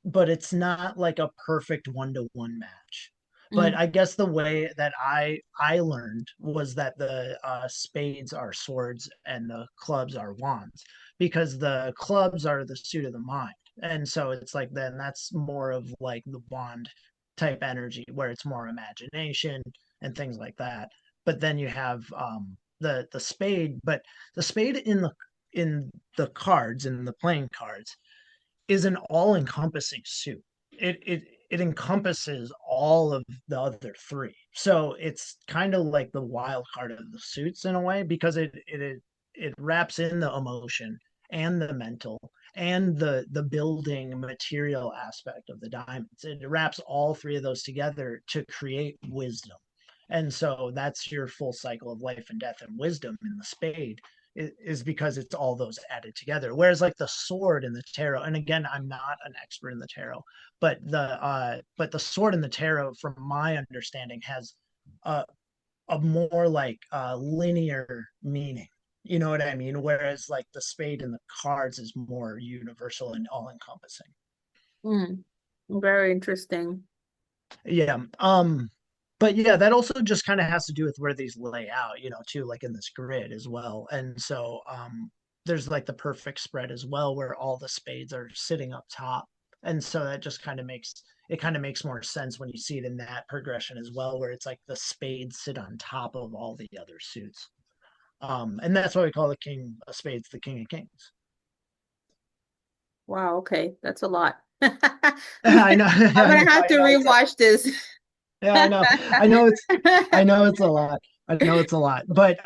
but it's not like a perfect one to one match. But Mm, I guess the way that I learned was that the spades are swords and the clubs are wands, because the clubs are the suit of the mind, and so it's like then that's more of like the wand type energy where it's more imagination and things like that. But then you have the spade, but the spade in the cards, in the playing cards, is an all-encompassing suit. It encompasses all of the other three. So it's kind of like the wild card of the suits in a way, because it wraps in the emotion and the mental and the building material aspect of the diamonds. It wraps all three of those together to create wisdom. And so that's your full cycle of life and death and wisdom in the spade, is because it's all those added together. Whereas like the sword in the tarot, and again, I'm not an expert in the tarot, but the sword in the tarot, from my understanding, has a, a more like linear meaning. You know what I mean? Whereas like the spade in the cards is more universal and all encompassing. mm, very interesting. Yeah. But yeah, that also just kind of has to do with where these lay out, too, like in this grid as well. And so there's like the perfect spread as well, where all the spades are sitting up top. And so that just kind of makes more sense when you see it in that progression as well, where it's like the spades sit on top of all the other suits. And that's why we call the king of spades the king of kings. Wow, okay. That's a lot. I'm I know, gonna have to it's a rewatch this. Yeah, I know. I know it's a lot. I know it's a lot. But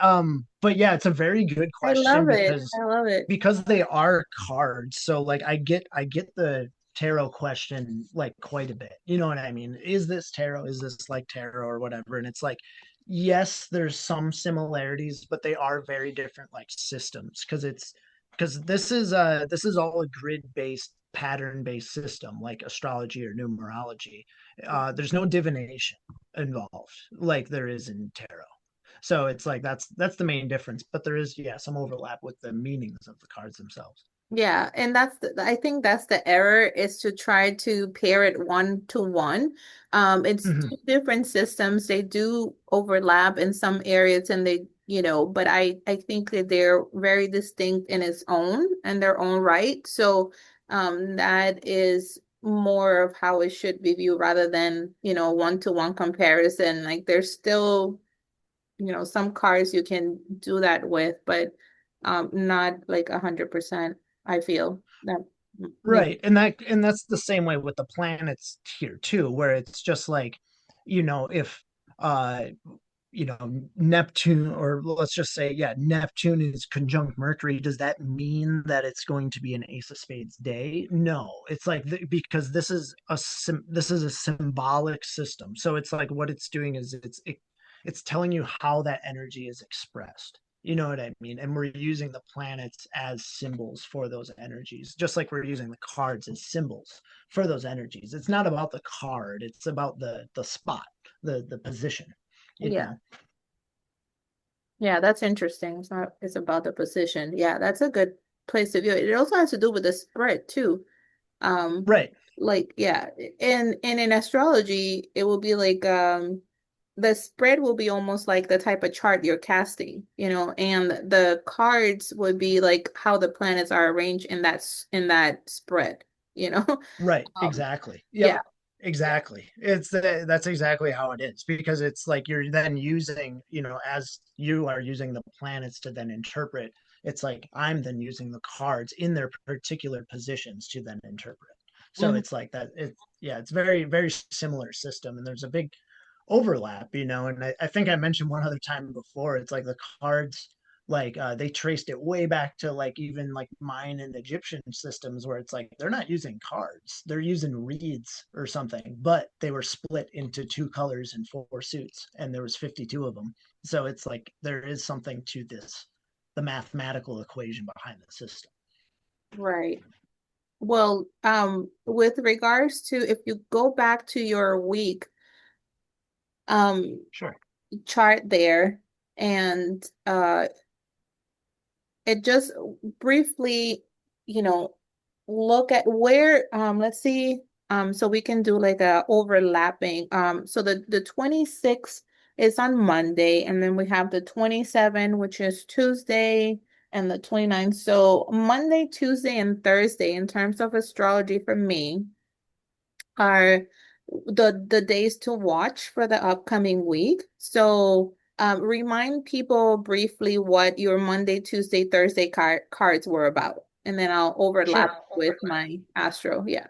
yeah, it's a very good I question, love it. because I love it. they are cards. So like I get the tarot question like quite a bit. You know what I mean? Is this tarot? Is this like tarot or whatever? And it's like, yes, there's some similarities, but they are very different like systems, because this is all a grid-based, pattern-based system like astrology or numerology. There's no divination involved like there is in tarot. So it's like that's the main difference, but there is, yeah, some overlap with the meanings of the cards themselves. Yeah, and I think that's the error, is to try to pair it one to one. It's Hmm. two different systems. They do overlap in some areas, and but I think that they're very distinct in its own and their own right. So that is more of how it should be viewed, rather than, one to one comparison. Like, there's still, some cars you can do that with, but not like 100%. I feel that maybe. Right. And that's the same way with the planets here too, where it's just like, if uh Neptune, or let's just say, yeah, Neptune is conjunct Mercury, does that mean that it's going to be an Ace of Spades day? No. It's like because this is a symbolic system. So it's like what it's doing is it's telling you how that energy is expressed. You know what I mean? And we're using the planets as symbols for those energies, just like we're using the cards as symbols for those energies. It's not about the card, it's about the spot, the position, you Yeah. know. Yeah, that's interesting. It's about the position. Yeah, that's a good place to view it. It also has to do with the spread too. Um, Right. like, yeah, and in astrology, it will be like the spread will be almost like the type of chart you're casting, and the cards would be like how the planets are arranged in that spread, you know. Right. Um, Exactly. yeah, Yep. Exactly. That's exactly how it is, because it's like you're then using, as you are using the planets to then interpret, it's like I'm then using the cards in their particular positions to then interpret. So mhm. it's like that. It's very, very similar system. And there's a big overlap, and I think I mentioned one other time before, it's like the cards, like they traced it way back to like even like Mayan and Egyptian systems, where it's like they're not using cards, they're using reeds or something, but they were split into two colors and four suits, and there was 52 of them. So it's like there is something to this, the mathematical equation behind the system. Right. Well, with regards to if you go back to your week um Sure. chart there and it just briefly, you know, look at where let's see so we can do like a overlapping so the 26th is on Monday and then we have the 27th which is Tuesday and the 29th. So Monday, Tuesday and Thursday in terms of astrology for me are the days to watch for the upcoming week. So remind people briefly what your Monday, Tuesday, Thursday cards were about, and then I'll Sure. overlap with my Astro. Yeah.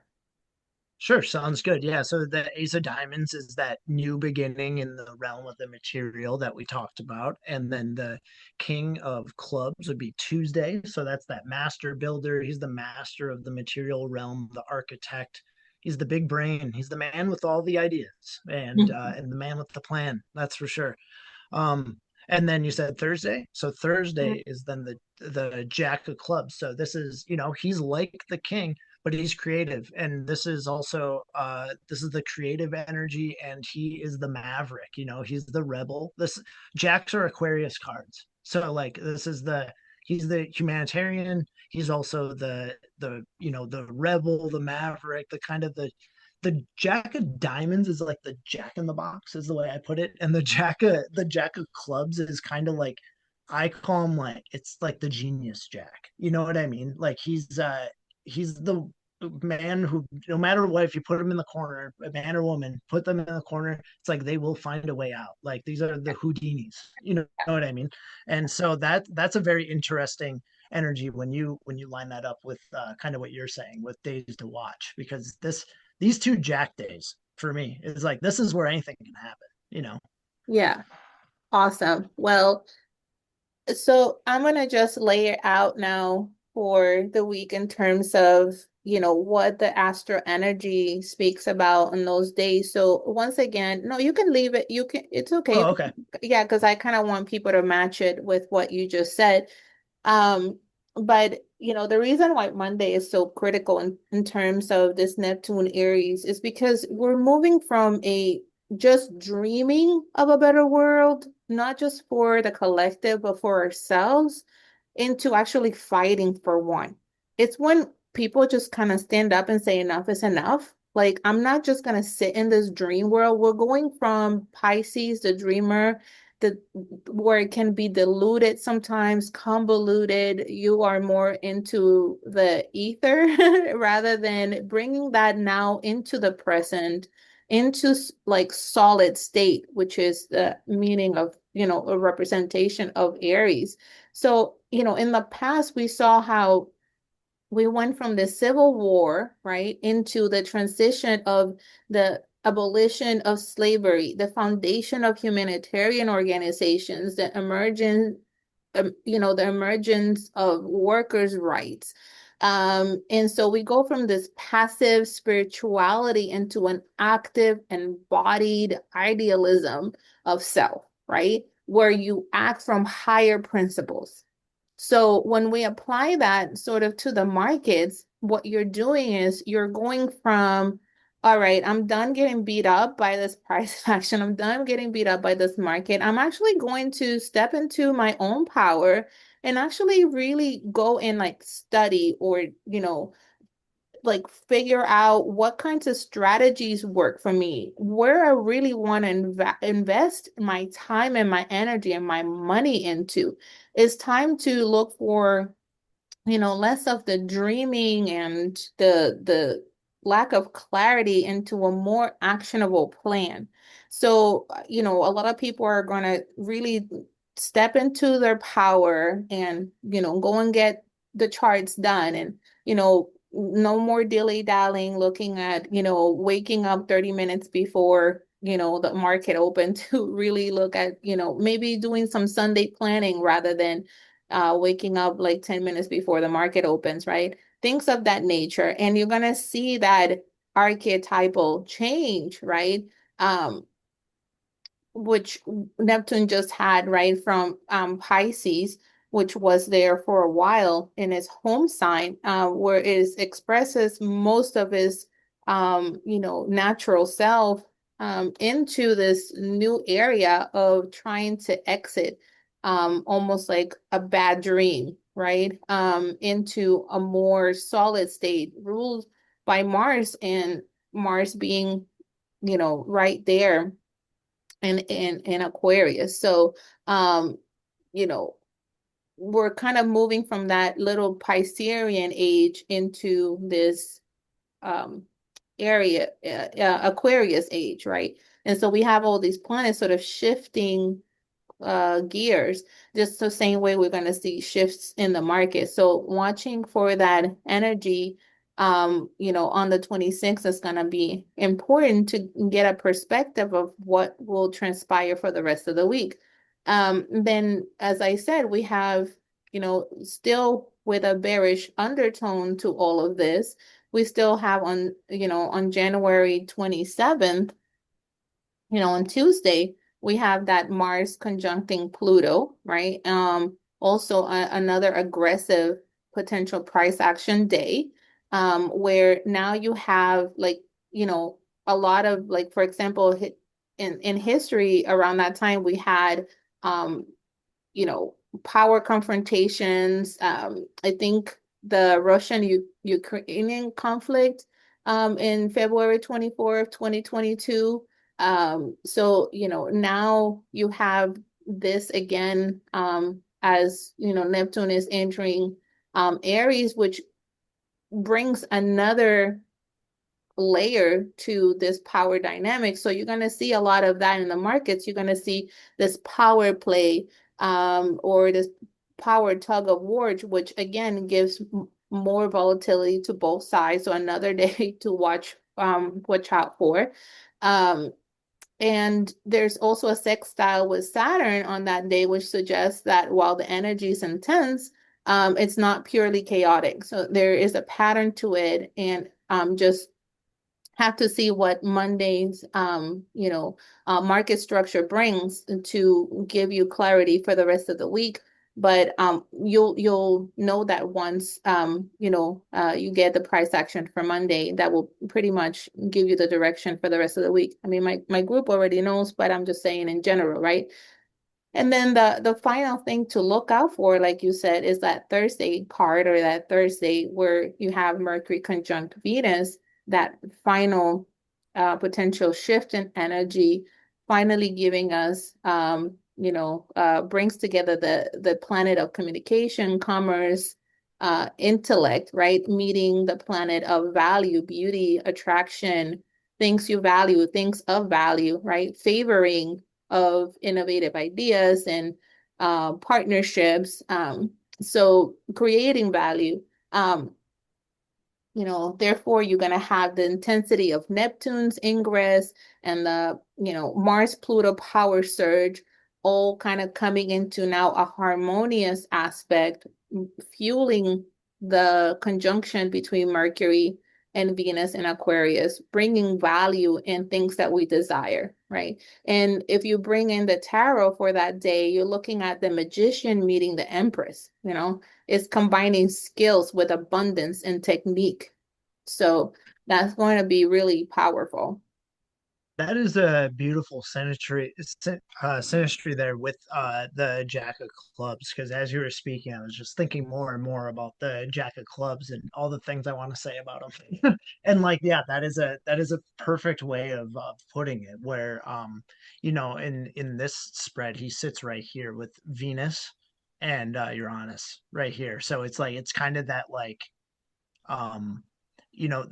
Sure, sounds good. Yeah, so the Ace of Diamonds is that new beginning in the realm of the material that we talked about. And then the King of Clubs would be Tuesday. So that's that master builder. He's the master of the material realm, the architect. He's the big brain. He's the man with all the ideas and the man with the plan. That's for sure. Um, and then you said Thursday. So Mhm. Thursday is then the Jack of Clubs. So this is, he's like the king, but he's creative. And this is also this is the creative energy, and he is the maverick, he's the rebel. This Jacks are Aquarius cards. So like this is the he's the humanitarian, he's also the rebel, the maverick, the kind of the Jack of Diamonds is like the Jack in the Box, is the way I put it, and the Jack of Clubs is kind of like I call him like it's like the genius Jack. You know what I mean? Like he's the man who no matter what, if you put him in the corner, a man or woman, put them in the corner, it's like they will find a way out. Like these are the Houdinis. You know what I mean? And so that's a very interesting energy when you line that up with kind of what you're saying with days to watch, because these two Jack days for me is like this is where anything can happen. Yeah. Awesome. Well, so I'm gonna just lay it out now for the week in terms of, what the astro energy speaks about in those days. So once again, no, you can leave it. You can, it's okay. You Oh, can, okay. yeah, because I kind of want people to match it with what you just said. Um, but the reason why Monday is so critical in terms of this Neptune Aries is because we're moving from a just dreaming of a better world, not just for the collective, but for ourselves, into actually fighting for one. It's when people just kind of stand up and say enough is enough. Like, I'm not just gonna sit in this dream world. We're going from Pisces, the dreamer, the where it can be diluted sometimes, convoluted. You are more into the ether rather than bringing that now into the present, into like solid state, which is the meaning of, a representation of Aries. So, in the past, we saw how we went from the Civil War, right, into the transition of the abolition of slavery, the foundation of humanitarian organizations, the emergence of workers' rights. And so we go from this passive spirituality into an active, embodied idealism of self, right? Where you act from higher principles. So when we apply that sort of to the markets, what you're doing is you're going from, all right, I'm done getting beat up by this price action. I'm done getting beat up by this market. I'm actually going to step into my own power and actually really go and like study or, like figure out what kinds of strategies work for me, where I really want to invest my time and my energy and my money into. It's time to look for, less of the dreaming and the lack of clarity into a more actionable plan. So, a lot of people are going to really step into their power and, go and get the charts done and, no more dilly-dallying looking at, waking up 30 minutes before, the market open to really look at, maybe doing some Sunday planning rather than waking up like 10 minutes before the market opens, right? Things of that nature. And you're going to see that archetypal change, right? Um, which Neptune just had, right, from Pisces, which was there for a while in his home sign, where it expresses most of his, natural self, into this new area of trying to exit, almost like a bad dream, right? Into a more solid state ruled by Mars, and Mars being, right there in Aquarius. So, um, you know, we're kind of moving from that little Piscean age into this um area, Aquarius age, right? And so we have all these planets sort of shifting gears, just the same way we're going to see shifts in the market. So watching for that energy, on the 26th is going to be important to get a perspective of what will transpire for the rest of the week. Then, as I said, we have, still with a bearish undertone to all of this, we still have on January 27th, on Tuesday, we have that Mars conjuncting Pluto, right? Also another aggressive potential price action day, where now you have like, a lot of like, for example, in history around that time, we had, um, you know, power confrontations. I think the Russian Ukrainian conflict, in February 24th, 2022. So, now you have this again, as, Neptune is entering Aries, which brings another layer to this power dynamic. So you're going to see a lot of that in the markets. You're going to see this power play, or this power tug of war, which again gives more volatility to both sides. So another day to watch out for. Um, and there's also a sextile with Saturn on that day, which suggests that while the energy is intense, it's not purely chaotic. So there is a pattern to it, and just have to see what Monday's market structure brings to give you clarity for the rest of the week. But you'll know that once you get the price action for Monday, that will pretty much give you the direction for the rest of the week. I mean, my group already knows, but I'm just saying in general, right? And then the final thing to look out for, like you said, is that Thursday card, or that Thursday where you have Mercury conjunct Venus, that final potential shift in energy, finally giving us, brings together the planet of communication, commerce, intellect, right? Meeting the planet of value, beauty, attraction, things you value, things of value, right? Favoring of innovative ideas and partnerships. So creating value. Um, therefore you're going to have the intensity of Neptune's ingress and the, Mars Pluto power surge, all kind of coming into now a harmonious aspect, fueling the conjunction between Mercury and Venus in Aquarius, bringing value in things that we desire, right? And if you bring in the tarot for that day, you're looking at the magician meeting the empress, it's combining skills with abundance and technique. So that's going to be really powerful. That is a beautiful synastry there with the Jack of Clubs. Because as you were speaking, I was just thinking more and more about the Jack of Clubs and all the things I want to say about him. And like, yeah, that is a perfect way of putting it. Where in this spread, he sits right here with Venus and Uranus right here. So it's like it's kind of that like um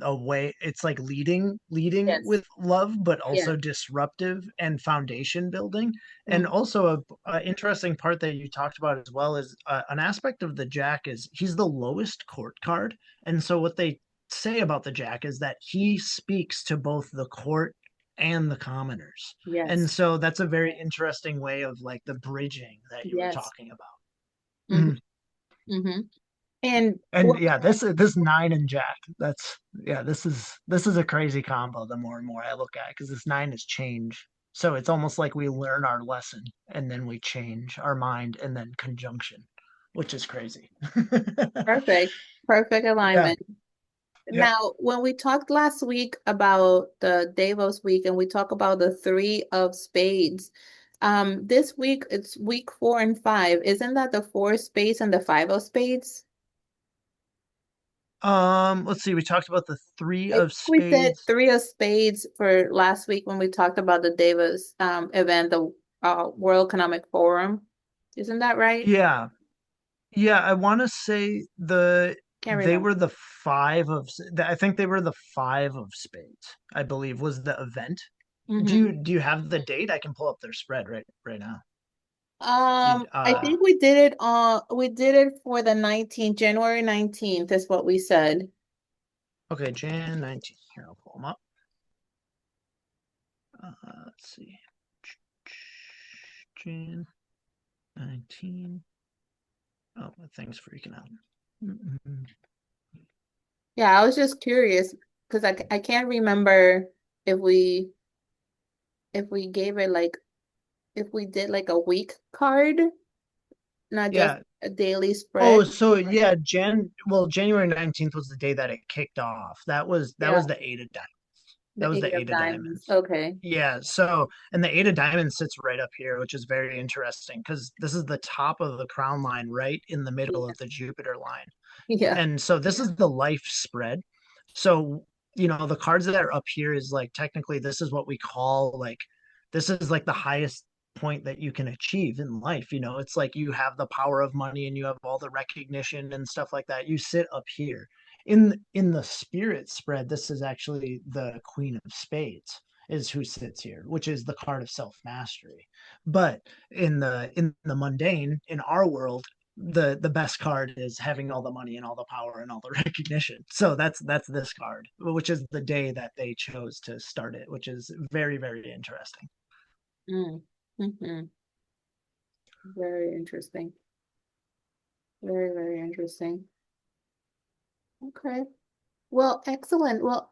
a way it's like leading Yes. with love but Yeah. also disruptive and foundation building. And Mm. also a interesting part that you talked about as well is an aspect of the Jack is he's the lowest court card. And so what they say about the Jack is that he speaks to both the court and the commoners. And Yes. so that's a very interesting way of like the bridging that you were Yes. talking about. Hmm. Mhm. Hmm. And And yeah, this nine and jack. That's yeah. This is a crazy combo. The more and more I look at, because this nine is change. So it's almost like we learn our lesson and then we change our mind and then conjunction. which is crazy. Perfect. Perfect Yeah. alignment. Yep. Now, when we talked last week about the Davos week and we talk about the three of spades, this week it's week 4 and 5. Isn't that the four of spades and the five of spades? Let's see. We talked about the three I think of we said spades. three of spades for last week when we talked about the Davos event, the World Economic Forum. Isn't that right? Yeah. Yeah, I want to say Can't they remember. were the I think they were the five of spades, I believe was the event. Hmm. Do you have the date? I can pull up their spread right now. You I think we did it for the 19th, January 19th is what we said. okay, Jan 19th. Here, I'll pull them up. Let's see. Jan 19. Oh, my thing's freaking out. Mhm. Yeah, I was just curious because I can't remember if we if we gave it like if we did like a week card, not just Yeah. a daily spread. Oh, so yeah, January 19th was the day that it kicked off. That Yeah, was the eight of diamonds. That the was eight the of eight of diamonds. diamonds. Okay. Yeah, so and the eight of diamonds sits right up here, which is very interesting because this is the top of the crown line right in the middle Yeah. of the Jupiter line. Yeah. And so this is the life spread. So, the cards that are up here is like technically this is what we call like this is like the highest point that you can achieve in life. It's like you have the power of money and you have all the recognition and stuff like that. You sit up here. In the spirit spread, this is actually the Queen of Spades is who sits here, which is the card of self-mastery. But in the mundane, in our world, the best card is having all the money and all the power and all the recognition. So that's this card, which is the day that they chose to start it, which is very, very interesting. Mm. Hmm. Very interesting. Very, very interesting. Okay. Well, excellent. Well,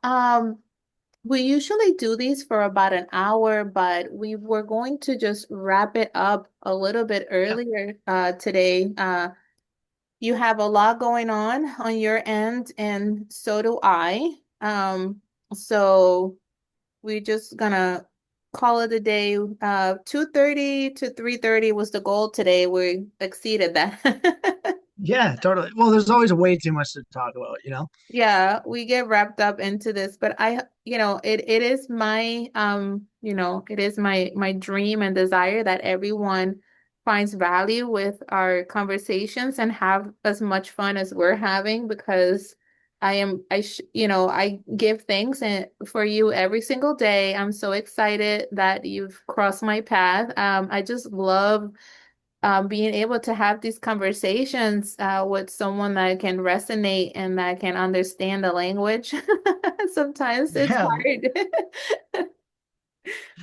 we usually do these for about an hour, but we were going to just wrap it up a little bit Yeah. earlier today. You have a lot going on your end, and so do I. So we're just gonna call it a day. 2:30 to 3:30 was the goal today. We exceeded that. Yeah, totally. Well, there's always way too much to talk about. Yeah, we get wrapped up into this, but it is my it is my dream and desire that everyone finds value with our conversations and have as much fun as we're having because I give thanks for you every single day. I'm so excited that you've crossed my path. I just love being able to have these conversations with someone that can resonate and that can understand the language. Sometimes it's Yeah, hard.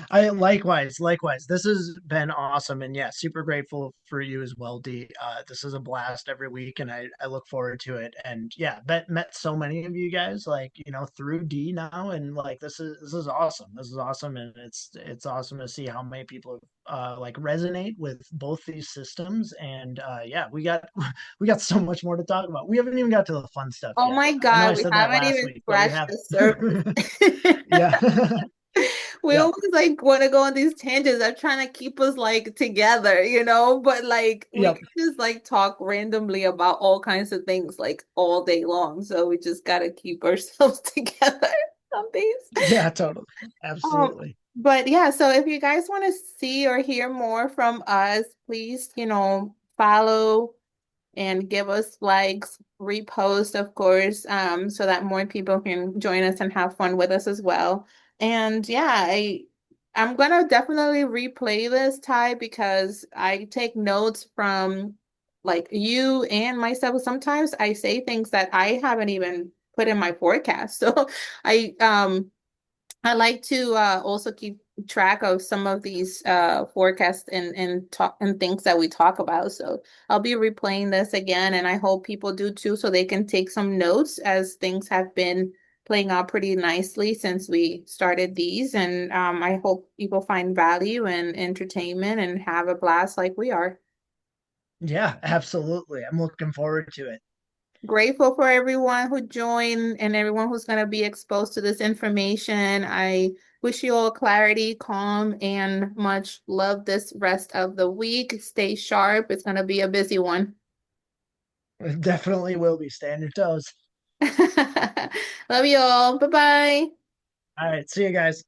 I likewise. This has been awesome, and yeah, super grateful for you as well, D. This is a blast every week, and I look forward to it. And yeah, met so many of you guys, like through D now, and like this is awesome. This is awesome, and it's awesome to see how many people like resonate with both these systems. And yeah, we got so much more to talk about. We haven't even got to the fun stuff Oh yet. my I know I God, we said that haven't last even week, but we scratched have. the surface. Yeah, We yeah, always like want to go on these tangents. I'm trying to keep us like together, but like we yep, can just like talk randomly about all kinds of things like all day long. So we just gotta keep ourselves together on these. yeah, totally, absolutely. But yeah, so if you guys want to see or hear more from us, please, follow and give us likes, repost, of course, so that more people can join us and have fun with us as well. And yeah, I'm gonna definitely replay this, Ty, because I take notes from like you and myself. Sometimes I say things that I haven't even put in my forecast. So I like to also keep track of some of these forecasts and talk and things that we talk about. So I'll be replaying this again, and I hope people do too, so they can take some notes as things have been playing out pretty nicely since we started these. And I hope people find value and entertainment and have a blast like we are. Yeah, absolutely. I'm looking forward to it. Grateful for everyone who joined and everyone who's going to be exposed to this information. I wish you all clarity, calm, and much love this rest of the week. Stay sharp. It's going to be a busy one. It definitely will be. Stay on your toes. Love you all. Bye bye. All right, see you guys.